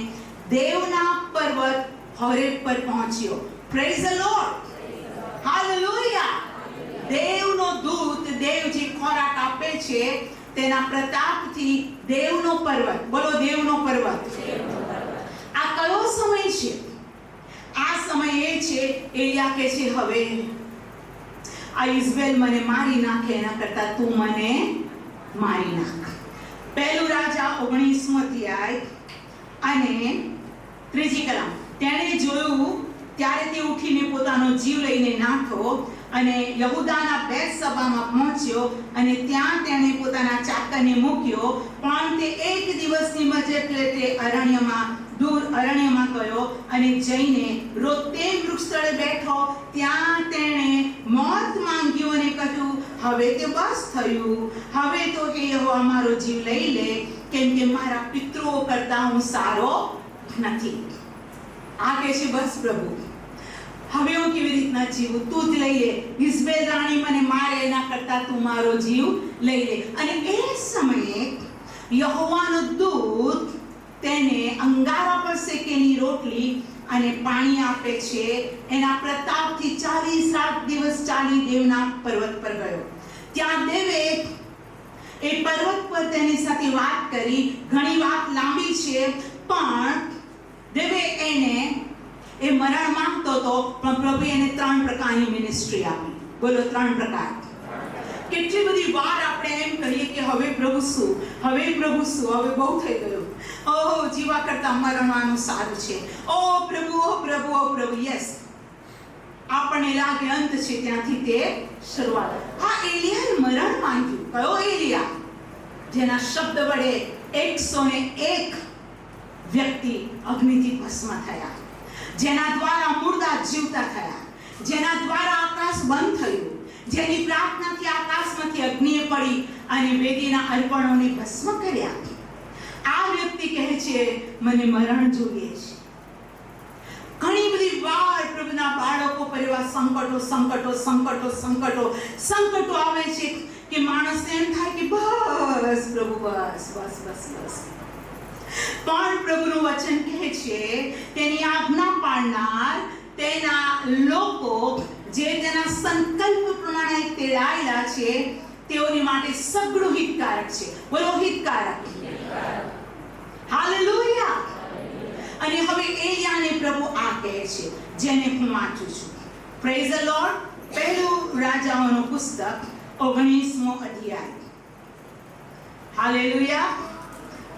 [SPEAKER 1] દેવના પર્વત હોરેબ પર પહોંચ્યો. Praise the lord. હાલેલુયા. દેવનો દૂત, દેવ જે ખોરાક આપે છે તેના પ્રતાપથી દેવનો પર્વત. બોલો દેવનો પર્વત. આ કયો સમય છે? આ સમય એ છે એલિયા કહે છે હવે આ ઇઝરાયેલ મને મારી નાખે એના કરતા તું મને મારી નાખ. પહેલું રાજા 19મો અધ્યાય અને 3જી કલમ. તેણે જોયું ત્યારે તે ઉઠીને પોતાનો જીવ લઈને નાઠો અને યહૂદાના બેતસબામાં પહોંચ્યો અને ત્યાં તેણે પોતાના ચાકરને મૂક્યો. પણ તે એક દિવસની મજેટ તે અરણ્યમાં ગયો અને જઈને રોતેમ વૃક્ષ તળે બેઠો. ત્યાં તેણે મોત માંગ્યું અને કહ્યું, હવે તે બસ થયું, હવે તો હે યહોવા મારો જીવ લઈ લે, કેમ કે મારા પિતૃઓ કરતા હું સારો નથી. આ કહે છે બસ પ્રભુ, હવે હું કેવી રીતના જીવું? તું જ લઈ લે. ઇઝરાયેલ રાણી મને મારે એના કરતા તું મારો જીવ લઈ લે. અને એ સમયે યહોવાનો દૂત તેને અંગારા પર શેકેલી રોટલી અને પાણી આપે છે, એના પ્રતાપથી 40 રાત દિવસ ચાલી દેવના પર્વત પર ગયો. ત્યાં દેવે એ પર્વત પર તેની સાથે વાત કરી. ઘણી વાત લાંબી છે, પણ દેવે એને એ મરણ માંગતો હતો, પણ પ્રભુએ એને 3 પ્રકારની મિનિસ્ટ્રી આપી. બોલો, 3 પ્રકાર. કેટલી બધી વાર આપણે એમ કહીએ કે હવે પ્રભુ શું, હવે પ્રભુ શું, હવે બહુ થઈ ગયું, ઓહ જીવા કરતા મરવાનું સારું છે, ઓ પ્રભુ, ઓ પ્રભુ, ઓ પ્રભુ. યસ, આપણને લાગે અંત છે, ત્યાંથી તે શરૂઆત. હા, એલિયાએ મરણ માંગ્યું. કયો એલિયા? જેના શબ્દ વડે 101 વ્યક્તિ અગ્નિથી ભસ્મ થયા, જેના દ્વારા મુર્દા જીવતા થયા, જેના દ્વારા આકાશ બંધ થયું, જેની પ્રાર્થનાથી આકાશમાંથી અગ્નિ પડી અને વેદીના અર્પણોને ભસ્મ કર્યા. આ વ્યક્તિ કહે છે, મને મરણ જોઈએ છે. ઘણી બધી વાર પ્રભુના બાળકો પર એવા સંકટો આવે છે કે માણસને એમ થાય કે બસ પ્રભુ, બસ બસ બસ બસ. પણ પ્રભુનું વચન કહે છે, તેની આજ્ઞા પાળનાર તેના લોકો જે તેના સંકલ્પ પ્રમાણે તેડાયેલા છે, તેઓની માટે સગળું હિતકારક છે. બોલો, હિતકારક. હાલેલુયા. અને હવે એલિયાને પ્રભુ આ કહે છે, જેને હું વાંચું છું. Praise the lord. પહેલું રાજાઓનું પુસ્તક 19મો અધ્યાય. હાલેલુયા.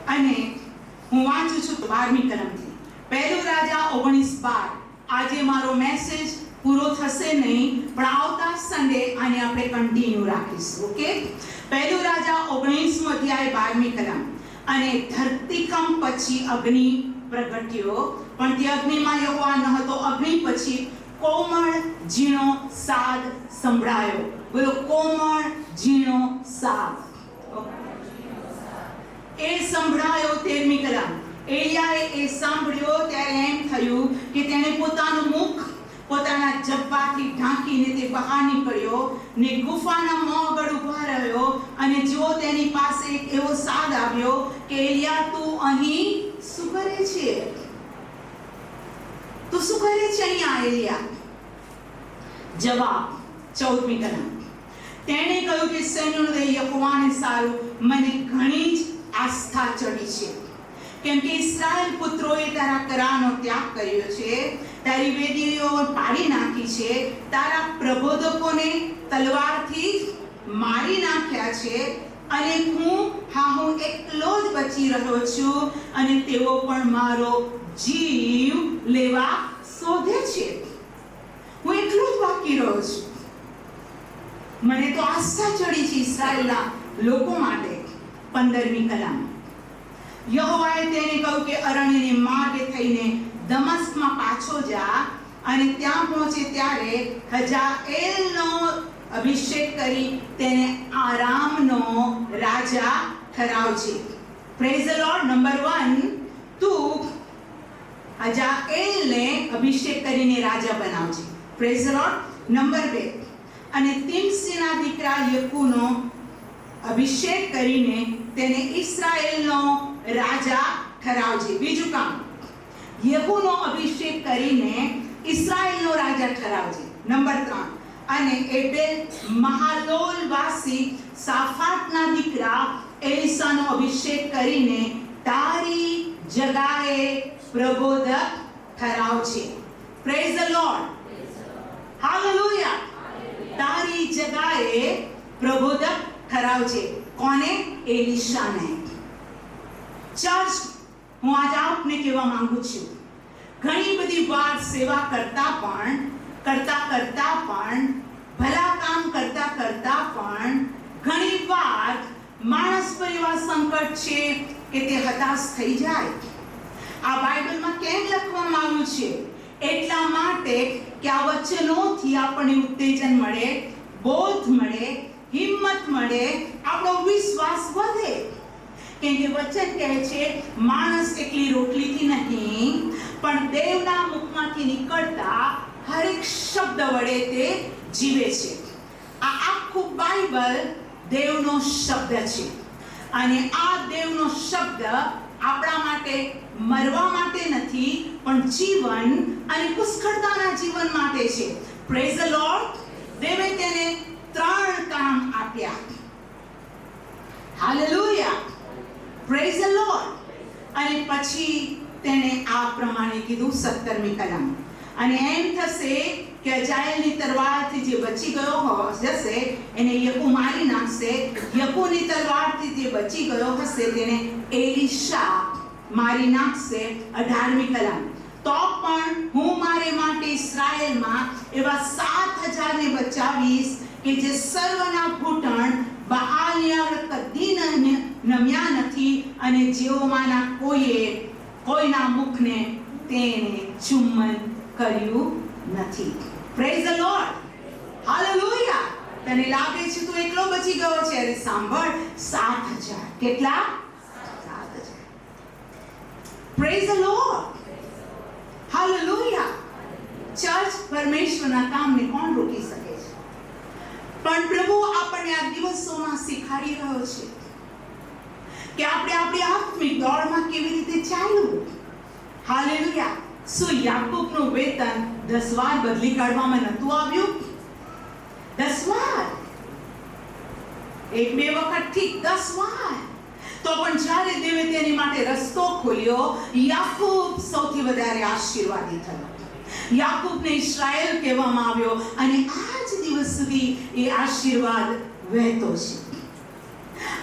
[SPEAKER 1] અને હું વાંચું છું 12મી કલમથી. પહેલું રાજા 19:12. આજે મારો મેસેજ પૂરો થશે નહીં, પણ આવતા સન્ડે આને આપણે કન્ટિન્યુ રાખીશું. ઓકે? પહેલું રાજા 19મો અધ્યાય 12મી કલમ. અને ધરતીકંપ પછી અગ્નિ પ્રગટ્યો, પણ તે અગ્નિમાં યહોવા ન હતો. અગ્નિ પછી કોમળ ઝીણો સાદ સંભળાયો. બોલો, કોમળ ઝીણો સાદ. એ સંભળાયો. 13મી કલમ. એલિયાએ એ સાંભળ્યો ત્યારે એમ થયું કે તેણે પોતાનું મુખ પોતાના જબ્બાથી ઢાંકીને તે બહાર નીકળ્યો ને ગુફાના મોં આગળ ઊભા રહ્યો. અને જો તેની પાસે એક એવો સાદ આવ્યો કે એલિયા, તું અહીં શું કરે છે? તું શું કરે છે અહીંયા, એલિયા? જવાબ 14મી કલમ. તેણે કહ્યું કે સૈન્યોનો યહોવાને સારું, મને ઘણી જ આસ્થા ચડી છે, કેમ કે ઇસ્રાએલ પુત્રોએ તારા કરાનો ત્યાગ કર્યો છે, તારી વેદીઓ પાડી નાખી છે, તારા પ્રબોધકોને તલવારથી મારી નાખ્યા છે, અને હું એકલો જ બચી રહ્યો છું, અને તેઓ પણ મારો જીવ લેવા શોધે છે. હું એકલો જ બાકી રહ્યો છું. મને તો આસ્થા ચડી છે ઇસ્રાએલના લોકો માટે. 15મી કલમ. યહોવાએ તેને કહ્યું કે અરણ્યને માર્ગે થઈને દમસ્કમાં પાછો જા, અને ત્યાં પહોંચે ત્યારે હજાએલનો અભિષેક કરી તેને આરામનો રાજા ઠરાવજે. Praise the lord. નંબર 1, તું હજાએલને અભિષેક કરીને રાજા બનાવજે. Praise the lord. નંબર 2, અને તિમ્સીના દીકરા યકુનો અભિષેક કરીને તેને ઇસ્રાએલનો રાજા ઠરાવજે. બીજું કામ, યહૂનો અભિષેક કરીને ઇસ્રાએલનો રાજા ઠરાવજે. નંબર 3, અને એબેલ મહાલોલવાસી સાફાટના દીકરા એલિસાનો અભિષેક કરીને તારી જગાએ પ્રબોધક ઠરાવજે. Praise the lord. હાલેલુયા. તારી જગાએ પ્રબોધક ઠરાવજે. કોને? એલિશાને. ચર્ચ, હું આજ આપને કહેવા માંગુ છું, ઘણી બધી વાર સેવા કરતા પણ ભલા કામ કરતા પણ ઘણી વાર માણસ પર એવા સંકટ છે કે તે હતાશ થઈ જાય. આ બાઇબલમાં કેમ લખવામાં આવ્યું છે? એટલા માટે કે આ વચનોથી આપણને ઉત્તેજન મળે, બોધ મળે, હિંમત મળે, આપણો વિશ્વાસ વધે. કેમ કે વચન કહે છે, માણસ એકલી રોટલીથી નહીં, પણ દેવના મુખમાંથી નીકળતા હરેક શબ્દ વડે તે જીવે છે. આ આખું બાઇબલ દેવનો શબ્દ છે, અને આ દેવનો શબ્દ આપણા માટે મરવા માટે નથી, પણ જીવન અને પુષ્કળતાના જીવન માટે છે. Praise the lord. દેવે તેને 3 કામ આપ્યા. હાલેલુયા. Praise the lord. અને પછી તેને આ પ્રમાણે કીધું 17મી કલમ. અને એમ થશે કે અજાયલની તલવારથી જે બચી ગયો જશે એને યકુ મારી નાખશે. યકુની તલવારથી જે બચી ગયો હશે તેને એલીશા મારી નાખશે. 18મી કલમ. તો પણ હું મારે માટે ઇસ્રાયેલમાં એવા 7000 ને બચાવીશ કે જે સર્વના ઘૂંટણ બહાલની આગળ કદી નમ્યા નથી અને જેઓમાંના કોઈના મુખને તેને ચુંબન કર્યું નથી. Praise the lord. હાલેલુયા. તને લાગે છે તું એકલો બચી ગયો છે? અરે સાંભળ, 7000. કેટલા? 7000. Praise the lord. Hallelujah. Church પરમેશ્વરના કામને કોણ રોકી શકે છે? પણ પ્રભુ આપણને આ દિવસોમાં શીખવાડી રહ્યો છે કે આપણે આપણી આત્મિક દોડમાં કેવી રીતે ચાલવું. હાલેલુયા. શું યાકૂબનું વેતન 10 વાર બદલી કાઢવામાં નહોતું આવ્યું? 10 વાર. 1-2 વખત ઠીક, 10 વાર. તો પણ જ્યારે દેવે તેની માટે રસ્તો ખોલ્યો, યાકૂબ સૌથી વધારે આશીર્વાદિત થયો. યાકૂબને ઇસ્રાયેલ કહેવામાં આવ્યો અને આજ દિવસ સુધી એ આશીર્વાદ વહેતો છે.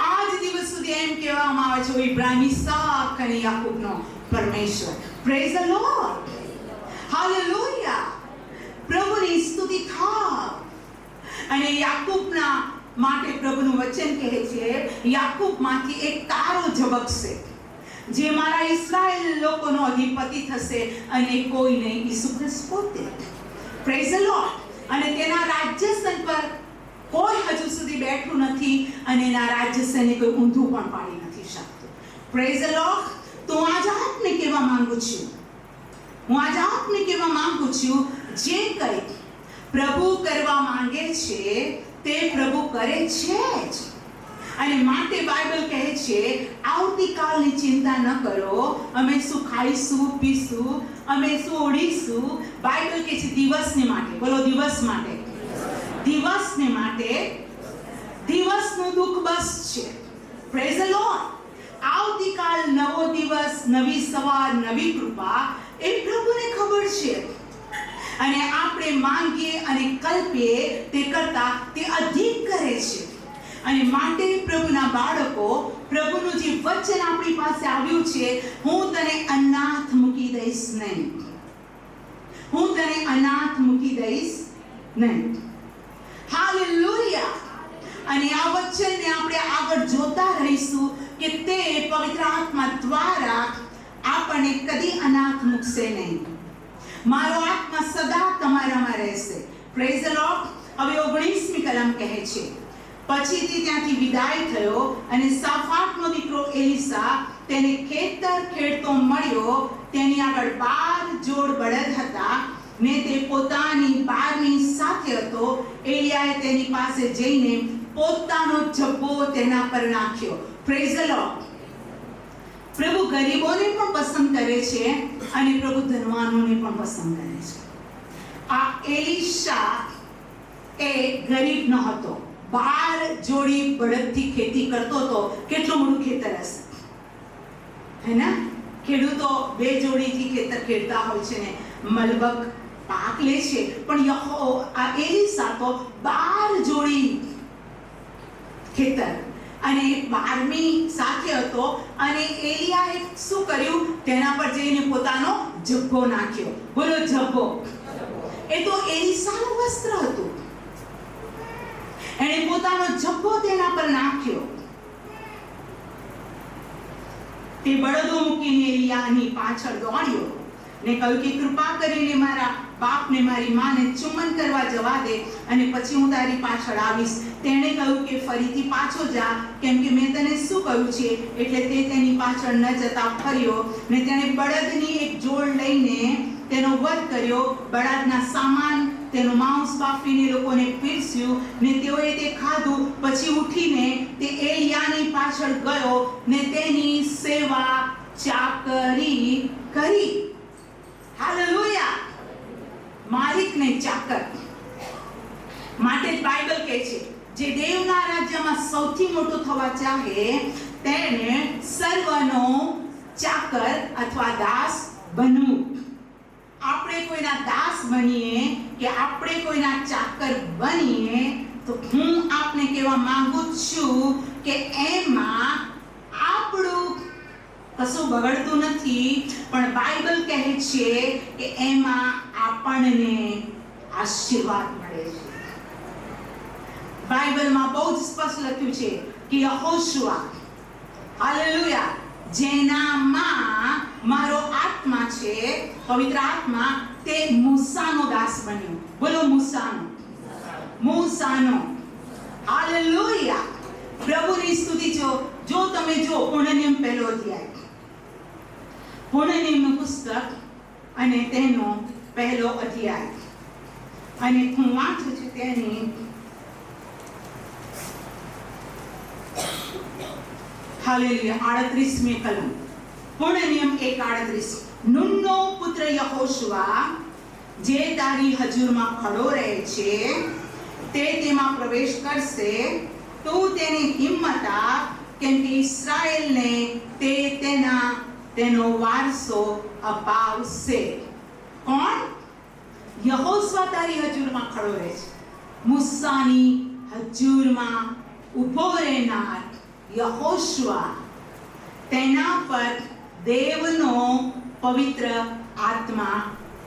[SPEAKER 1] આજ દિવસ સુધી એમ કહેવામાં આવે છે ઇબ્રાહિમ, ઈસાક અને યાકૂબનો પરમેશ્વર. Praise the lord. હાલેલુયા. પ્રભુની સ્તુતિ થાવ. અને યાકૂબના માટે પ્રભુનું વચન કહે છે, યાકૂબમાંથી એક તારો ઝબકશે જે મારા ઇસ્રાયેલ લોકોનો અધિપતિ થશે અને કોઈ નહીં, ઈસુ ખ્રિસ્ત પોતે. Praise the lord. અને તેના રાજ્યસન પર કોઈ હજુ સુધી બેઠું નથી અને એના રાજ્યસને કોઈ ઊંધું પણ પાડી નથી શકતું. Praise the lord. તો આજ આપને કહેવા માંગુ છું, જે કંઈ પ્રભુ કરવા માંગે છે તે પ્રભુ કરે છે જ. અને માટે બાઇબલ કહે છે આવતીકાલની ચિંતા ન કરો, અમે શું ખાઈશું પીશું, અમે શું ઓઢીશું. બાઇબલ કહે છે દિવસને માટે. બોલો, દિવસ માટે. દિવસને માટે દિવસનું દુઃખ બસ છે. Praise the lord. આવતીકાલ, નવો દિવસ, નવી સવાર, નવી કૃપા એ પ્રભુને ખબર છે. અને આપણે માંગીએ અને કલ્પીએ તે કરતા તે અધિક કરે છે. અને માટે પ્રભુના બાળકો, પ્રભુનું જે વચન આપણી પાસે આવ્યું છે, હું તને અનાથ મૂકી દઈશ નહીં. હું તને અનાથ મૂકી દઈશ નહીં. હાલેલુયા. અને આ વચનને આપણે આગળ જોતા રહીશું કે તે પવિત્ર આત્મા દ્વારા આપણને કદી અનાથ મૂકશે નહીં. મારો આત્મા સદા તમારામાં રહેશે. Praise the lord. હવે 19મી કલમ કહે છે, પછીથી ત્યાંથી વિદાય થયો અને સાફાટનો દીકરો એલીસા તેને ખેતર ખેડતો મળ્યો. તેની આગળ 12 જોડ બળદ હતા ને તે પોતાની 12ની સાથે હતો. એલિયાએ તેની પાસે જઈને પોતાનો જબ્બો તેના પર નાખ્યો. Praise the lord. પ્રભુ ગરીબોને પણ પસંદ કરે છે અને પ્રભુ ધનવાનોને પણ પસંદ કરે છે. આ એલીશા એ ગરીબ ન હતો. 12 જોડી બળદથી ખેતી કરતો હતો. કેટલું મોટું ખેતર હશે, હે ને? ખેડૂતો 2 જોડીથી ખેતર ખેડતા હોય છે ને મલબક પાક લે છે. પણ આ એલીશા તો 12 જોડી ખેતર અને 12મી સાથે હતો. અને એલિયાએ શું કર્યું? તેના પર જઈને પોતાનો જબ્બો નાખ્યો. બોલો, જબ્બો. એ તો એલીશાનું વસ્ત્ર હતું. એણે પોતાનો જબ્બો તેના પર નાખ્યો. તે બળદો મૂકીને એલિયાની પાછળ દોડ્યો ને કહ્યું કે કૃપા કરીને મારા બાપને, મારી માને ચુંબન કરવા જવા દે અને પછી હું તારી પાછળ આવીશ. તેણે કહ્યું કે ફરીથી પાછો જા, કેમ કે મેં તને શું કહ્યું છે. એટલે તે તેની પાછળ ન જતા ફર્યો ને તેણે બળદની એક જોડ લઈને તેનો વધ કર્યો. બળદના સામાન, તેનું માંસ બાફીને લોકોને પીરસ્યું ને તેઓએ તે ખાધું. પછી ઉઠીને તે એલિયાની પાછળ ગયો ને તેની સેવા ચાકરી કરી. હાલેલુયા. માલિક ને ચાકર. માટે જ બાઇબલ કહે છે જે દેવના રાજ્યમાં સૌથી મોટો થવા ચાહે તેને સર્વનો ચાકર અથવા દાસ બનવું. આપણે કોઈના દાસ બનીએ કે આપણે કોઈના ચાકર બનીએ તો હું આપને કહેવા માંગુ છું કે એમાં આપણું કશું બગડતું નથી, પણ બાઇબલ કહે છે કે એમાં આપણને આશીર્વાદ મળે છે. બાઇબલમાં બહુ જ સ્પષ્ટ લખ્યું છે કે યહોશુઆ, હાલેલુયા, જેનામાં મારો આત્મા છે, પવિત્ર આત્મા, તે મૂસાનો દાસ બન્યો. બોલો મૂસાનો. મૂસાનો. હાલેલુયા. પ્રભુની સ્તુતિ. જો તમે જો પૂર્ણ નિયમ પહેલો અધ્યાય, પૂર્ણ નિયમનું પુસ્તક અને તેનો પહેલો અધ્યાય, અને હું વાંચું છું તેની હાલેલુયા 38મી કલમ. પૂર્ણ નિયમ 1:38. નૂનનો પુત્ર યહોશુઆ જે તારી હજુરમાં ખડો રહે છે તે તેમાં પ્રવેશ કરશે. તું તેની હિંમત આપ, કેમ કે ઇસ્રાયેલને તે તેનો વારસો અપાવશે. કોણ? યહોશુઆ તારી હજુરમાં ખડો રહે છે. મૂસાની હજુરમાં ઊભો રહેનાર યહોશુઆ, તેના પર દેવનો પવિત્ર આત્મા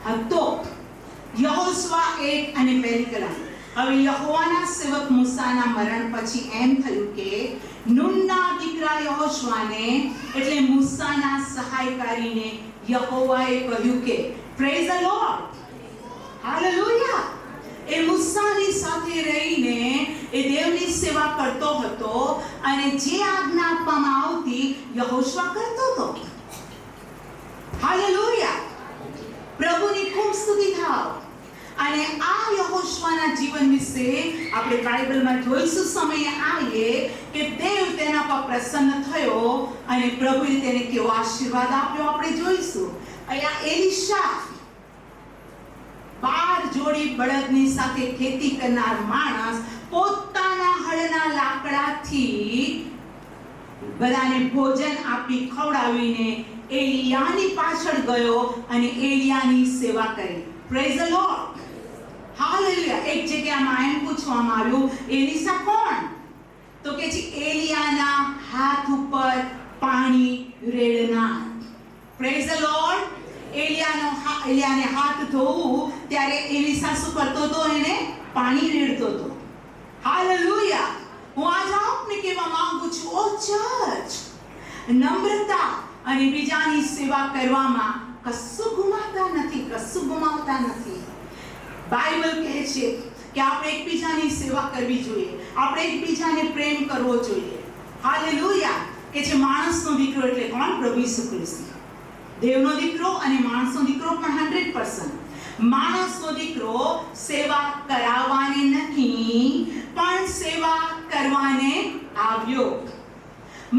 [SPEAKER 1] હતો. યહોશુઆ 1 અને 1 કલમ. હવે યહોવાના સેવક મૂસાના મરણ પછી એમ થયું કે નૂનના દીકરા યહોશુઆને, એટલે મૂસાના સહાયકારીને, યહોવાએ કહ્યું કે પ્રેઝ ધ લોર્ડ. હાલેલુયા. એ મૂસાની સાથે રહીને એ દેવની સેવા કરતો હતો અને જે આજ્ઞા આપવામાં આવતી યહોશુઆ કરતો હતો. હાલેલુયા. પ્રભુની ખૂબ સ્તુતિ થાવ. અને આ યહોશુઆના જીવન વિશે આપણે બાઇબલમાં જોઈશું સમયે આવીએ કે દેવ તેના પર પ્રસન્ન થયો અને પ્રભુએ તેને કેવો આશીર્વાદ આપ્યો આપણે જોઈશું. અહીંયા એલીશા 12 જોડી બળદની સાથે ખેતી કરનાર માણસ પોતાના હળના લાકડાથી બધાને ભોજન આપી ખવડાવીને એલિયાની પાછળ ગયો અને એલિયાની સેવા કરી. Praise the lord. હાલેલુયા. એક જગ્યામાં એમ પૂછવામાં આવ્યું, એલીશા કોણ? તો કે છે એલિયાના હાથ ઉપર પાણી રેડનાર. Praise the lord. એલિયાને હાથ ધોવું ત્યારે એલીશા શું કરતો હતો? એને પાણી રેડતો હતો. હાલેલુયા. હું આજ આપને કહેવા માંગુ છું, ઓ ચર્ચ, નમ્રતા અને બીજાની સેવા કરવામાં કશું ગુમાવતા નથી. બાઇબલ કહે છે કે આપણે એકબીજાની સેવા કરવી જોઈએ, આપણે એકબીજાને પ્રેમ કરવો જોઈએ. હાલેલુયા. કે છે માણસનો દીકરો એટલે કોણ? પ્રભુ ઈસુ ખ્રિસ્ત. દેવનો દીકરો અને માણસનો દીકરો પણ 100%. માણસનો દીકરો સેવા કરાવવાને નહીં પણ સેવા કરવાને આવ્યો.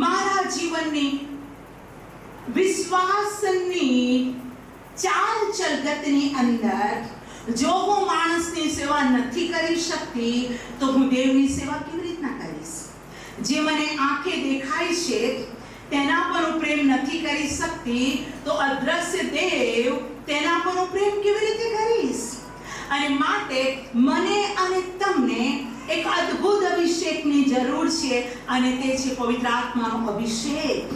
[SPEAKER 1] મારા જીવનની વિશ્વાસની ચાલ ચલગતની અંદર જો હું માણસની સેવા નથી કરી શકતી તો હું દેવની સેવા કેવી રીતના કરીશ? જે મને આંખે દેખાય છે તેના પર હું પ્રેમ નથી કરી શકતી તો અદ્રશ્ય દેવ તેના પર હું પ્રેમ કેવી રીતે કરીશ? અને માટે મને અને તમને એક અદ્ભુત અભિષેકની જરૂર છે અને તે છે પવિત્ર આત્માનો અભિષેક.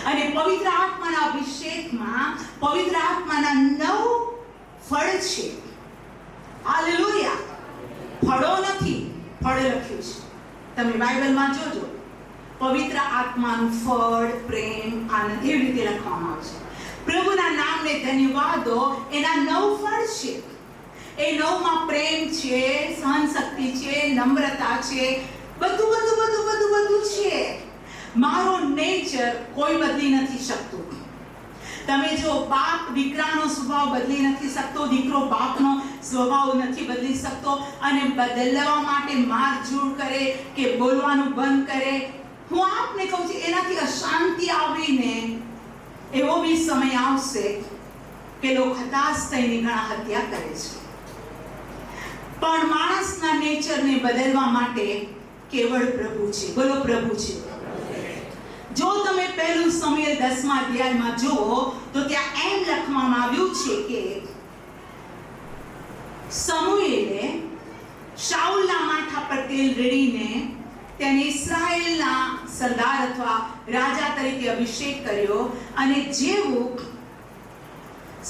[SPEAKER 1] અને પવિત્ર આત્માના અભિષેકમાં પવિત્ર આત્માના 9 ફળ છે. હાલેલુયા. ફળો નથી, ફળ લખ્યું છે. તમે બાઇબલમાં જોજો, પવિત્ર આત્માનું ફળ પ્રેમ, આનંદ એવી રીતે લખવામાં આવે છે. પ્રભુના નામને ધન્યવાદો. એના 9 ફળ છે. એ 9માં પ્રેમ છે, સહનશક્તિ છે, નમ્રતા છે, બધું છે. મારો નેચર કોઈ બદલી નથી શકતું. તમે જો બાપ દીકરાનો સ્વભાવ બદલી નથી શકતો, દીકરો બાપનો સ્વભાવ નથી બદલી શકતો, અને બદલવા માટે મારઝૂડ કરે કે બોલવાનું બંધ કરે, હું આપને કહું છું એનાથી અશાંતિ આવીને એવો બી સમય આવશે કે લોકો હતાશ થઈને ઘણા હત્યા કરે છે, પણ માણસના નેચરને બદલવા માટે કેવળ પ્રભુ છે. બોલો પ્રભુ છે. જો તમે પહેલું સમુએલ 10મા અધ્યાયમાં જુઓ તો ત્યાં એમ લખવામાં આવ્યું છે કે સમુએલે શાઉલના માથા પર તેલ રેડીને તેને ઇસ્રાયેલના સરદાર અથવા રાજા તરીકે અભિષેક કર્યો, અને જેવું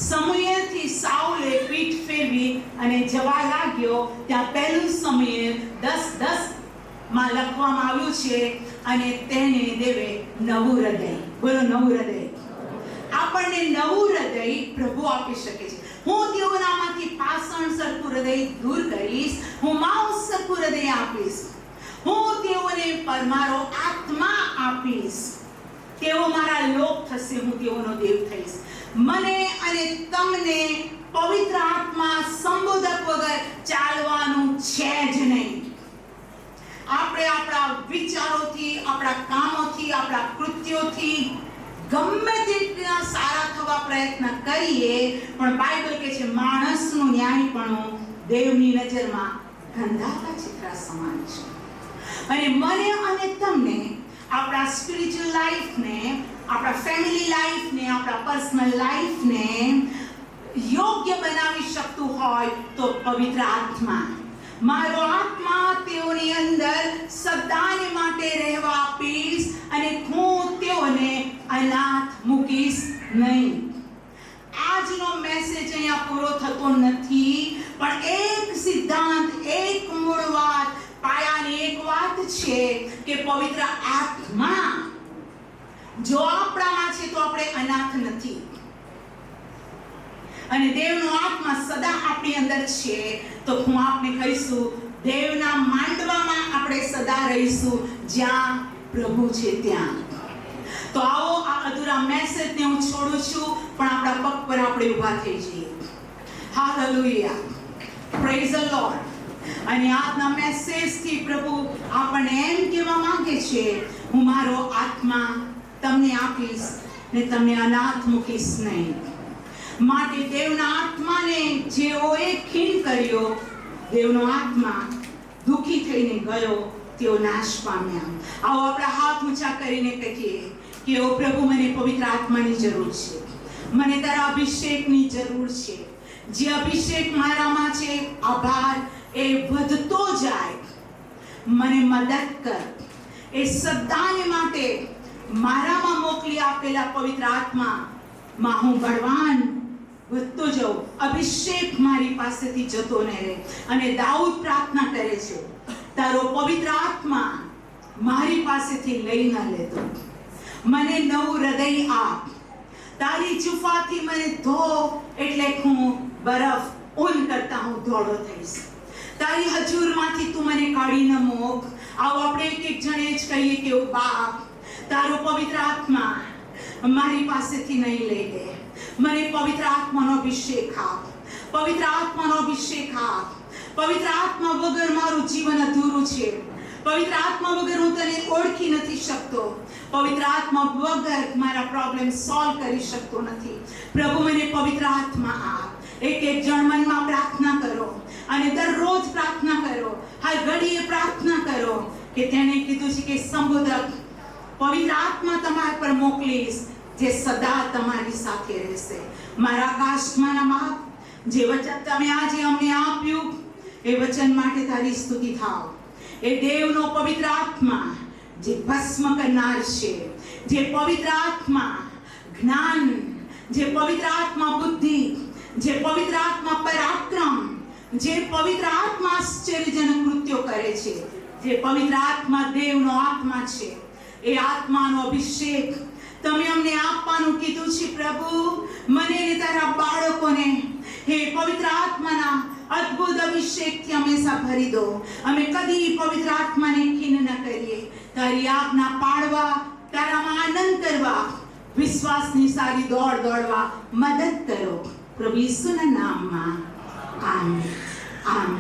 [SPEAKER 1] સમુએલથી સાઉલે પીઠ ફેરવી અને જવા લાગ્યો, ત્યાં પહેલું સમુએલ 10:10માં લખવામાં આવ્યું છે, અને તેને દેવે નવું હૃદય. બોલો નવું હૃદય. આપણને નવું હૃદય પ્રભુ આપી શકે છે. હું તેઓનામાંથી પાષાણ સરખું હૃદય દૂર કરીશ, હું માંસ સરખું હૃદય આપીશ, હું તેઓને મારો આત્મા આપીશ, તેઓ મારા લોક થશે, હું તેઓનો દેવ થઈશ. મને અને તમને પવિત્ર આત્મા સંબોધક વગર ચાલવાનું છે જ નહીં. આપણે આપણા વિચારોથી, આપણા કામોથી, આપણા કૃત્યોથી ગમે તેટલા સારા થવા પ્રયત્ન કરીએ, પણ બાઇબલ કહે છે માણસનું ન્યાયપણું દેવની નજરમાં ગંધાતા ચિત્રા સમાન છે. અને મને અને તમને આપણા સ્પિરિચ્યુઅલ લાઈફને, આપણા ફેમિલી લાઈફને, આપણા પર્સનલ લાઈફને યોગ્ય બનાવી શકતું હોય તો પવિત્ર આત્મા. મારો આત્મા તેઓની અંદર સદાને માટે રહેવા આપીશ, અને હું તેઓને અનાથ મૂકીશ નહીં. આજનો મેસેજ અહીંયા પૂરો થતો નથી, પણ એક સિદ્ધાંત, એક મૂળ વાત, પાયાની એક વાત છે કે પવિત્ર આત્મા જો આપણામાં છે તો આપણે અનાથ નથી, અને દેવનો આત્મા સદા આપણી અંદર છે તો હું આપને કહીશું દેવના માંડવામાં આપણે સદા રહીશું, જ્યાં પ્રભુ છે ત્યાં. તો આવો આ અધૂરા મેસેજને હું છોડું છું, પણ આપણા પગ પર આપણે ઊભા થઈ જઈએ. Hallelujah, praise the lord. અને આજના મેસેજથી પ્રભુ આપણને એમ કહેવા માંગે છે, હું મારો આત્મા તમને આપીશ ને તમને અનાથ મૂકીશ નહીં. માટે દેવના આત્માને જેઓએ ખીણ કર્યો, દેવનો આત્મા દુઃખી થઈને ગયો, તેઓ નાશ પામ્યા. આવો આપણા હાથ ઊંચા કરીને કહીએ કે ઓ પ્રભુ, મને પવિત્ર આત્માની જરૂર છે, મને તારા અભિષેકની જરૂર છે. જે અભિષેક મારામાં છે, આભાર, એ વધતો જાય. મને મદદ કર. એ સદાને માટે મારામાં મોકલી આપેલા પવિત્ર આત્મામાં હું બળવાન વધતો જાઉં. અભિષેક મારી પાસેથી જતો ન રહે. અને દાઉદ પ્રાર્થના કરે છે, તારો પવિત્ર આત્મા મારી પાસેથી લઈ ન લેતો. મને નવું હૃદય આપ. તારી જુફાથી મને ધો, એટલે હું બરફ ઊન કરતા હું ધોળો થઈશ. તારી હજૂરમાંથી તું મને કાઢી ન મૂક. આવો આપણે એક જણે જ કહીએ કે ઓ બાપ, તારો પવિત્ર આત્મા મારી પાસેથી નહીં લઈ લે. મને પવિત્ર આત્માનો અભિષેક આપ. પવિત્ર આત્માનો અભિષેક આપ. પવિત્ર આત્મા વગર મારું જીવન અધૂરું છે. પવિત્ર આત્મા વગર હું તને ઓળખી નથી શકતો. પવિત્ર આત્મા વગર મારા પ્રોબ્લેમ સોલ્વ કરી શકતો નથી. પ્રભુ, મને પવિત્ર આત્મા આપ. એક જણ મનમાં પ્રાર્થના કરો, અને દરરોજ પ્રાર્થના કરો. હર ઘડીએ પ્રાર્થના કરો કે તેણે કીધું છે કે સંબોધક પવિત્ર આત્મા તમારા પર મોકલીશ, જે સદા તમારી સાથે રહેશે. મારા આકાશમાંના બાપ, જે વચન તમે આજે અમને આપ્યું, એ વચન માટે તારી સ્તુતિ થાવ. એ દેવનો પવિત્ર આત્મા જે ભસ્મ કરનાર છે, જે પવિત્ર આત્મા જ્ઞાન, જે પવિત્ર આત્મા બુદ્ધિ, જે પવિત્ર આત્મા પરાક્રમ, જે પવિત્ર આત્મા આશ્ચર્યજનક કૃત્યો કરે છે, જે પવિત્ર આત્મા દેવનો આત્મા છે, એ આત્માનો અભિષેક તમે અમને આપવાનું કીધું છે. પ્રભુ, મને ને તારા બાળકોને હે પવિત્ર આત્માના અદ્ભુત અભિષેકથી હંમેશા ભરી દો. અમે કદી પવિત્ર આત્માને ખીન ન કરીએ. તારી આજ્ઞા પાળવા, તારામાં આનંદ કરવા, વિશ્વાસની સારી દોડ દોડવા મદદ કરો. પ્રભુ ઈસુના નામમાં આમેન. આમેન.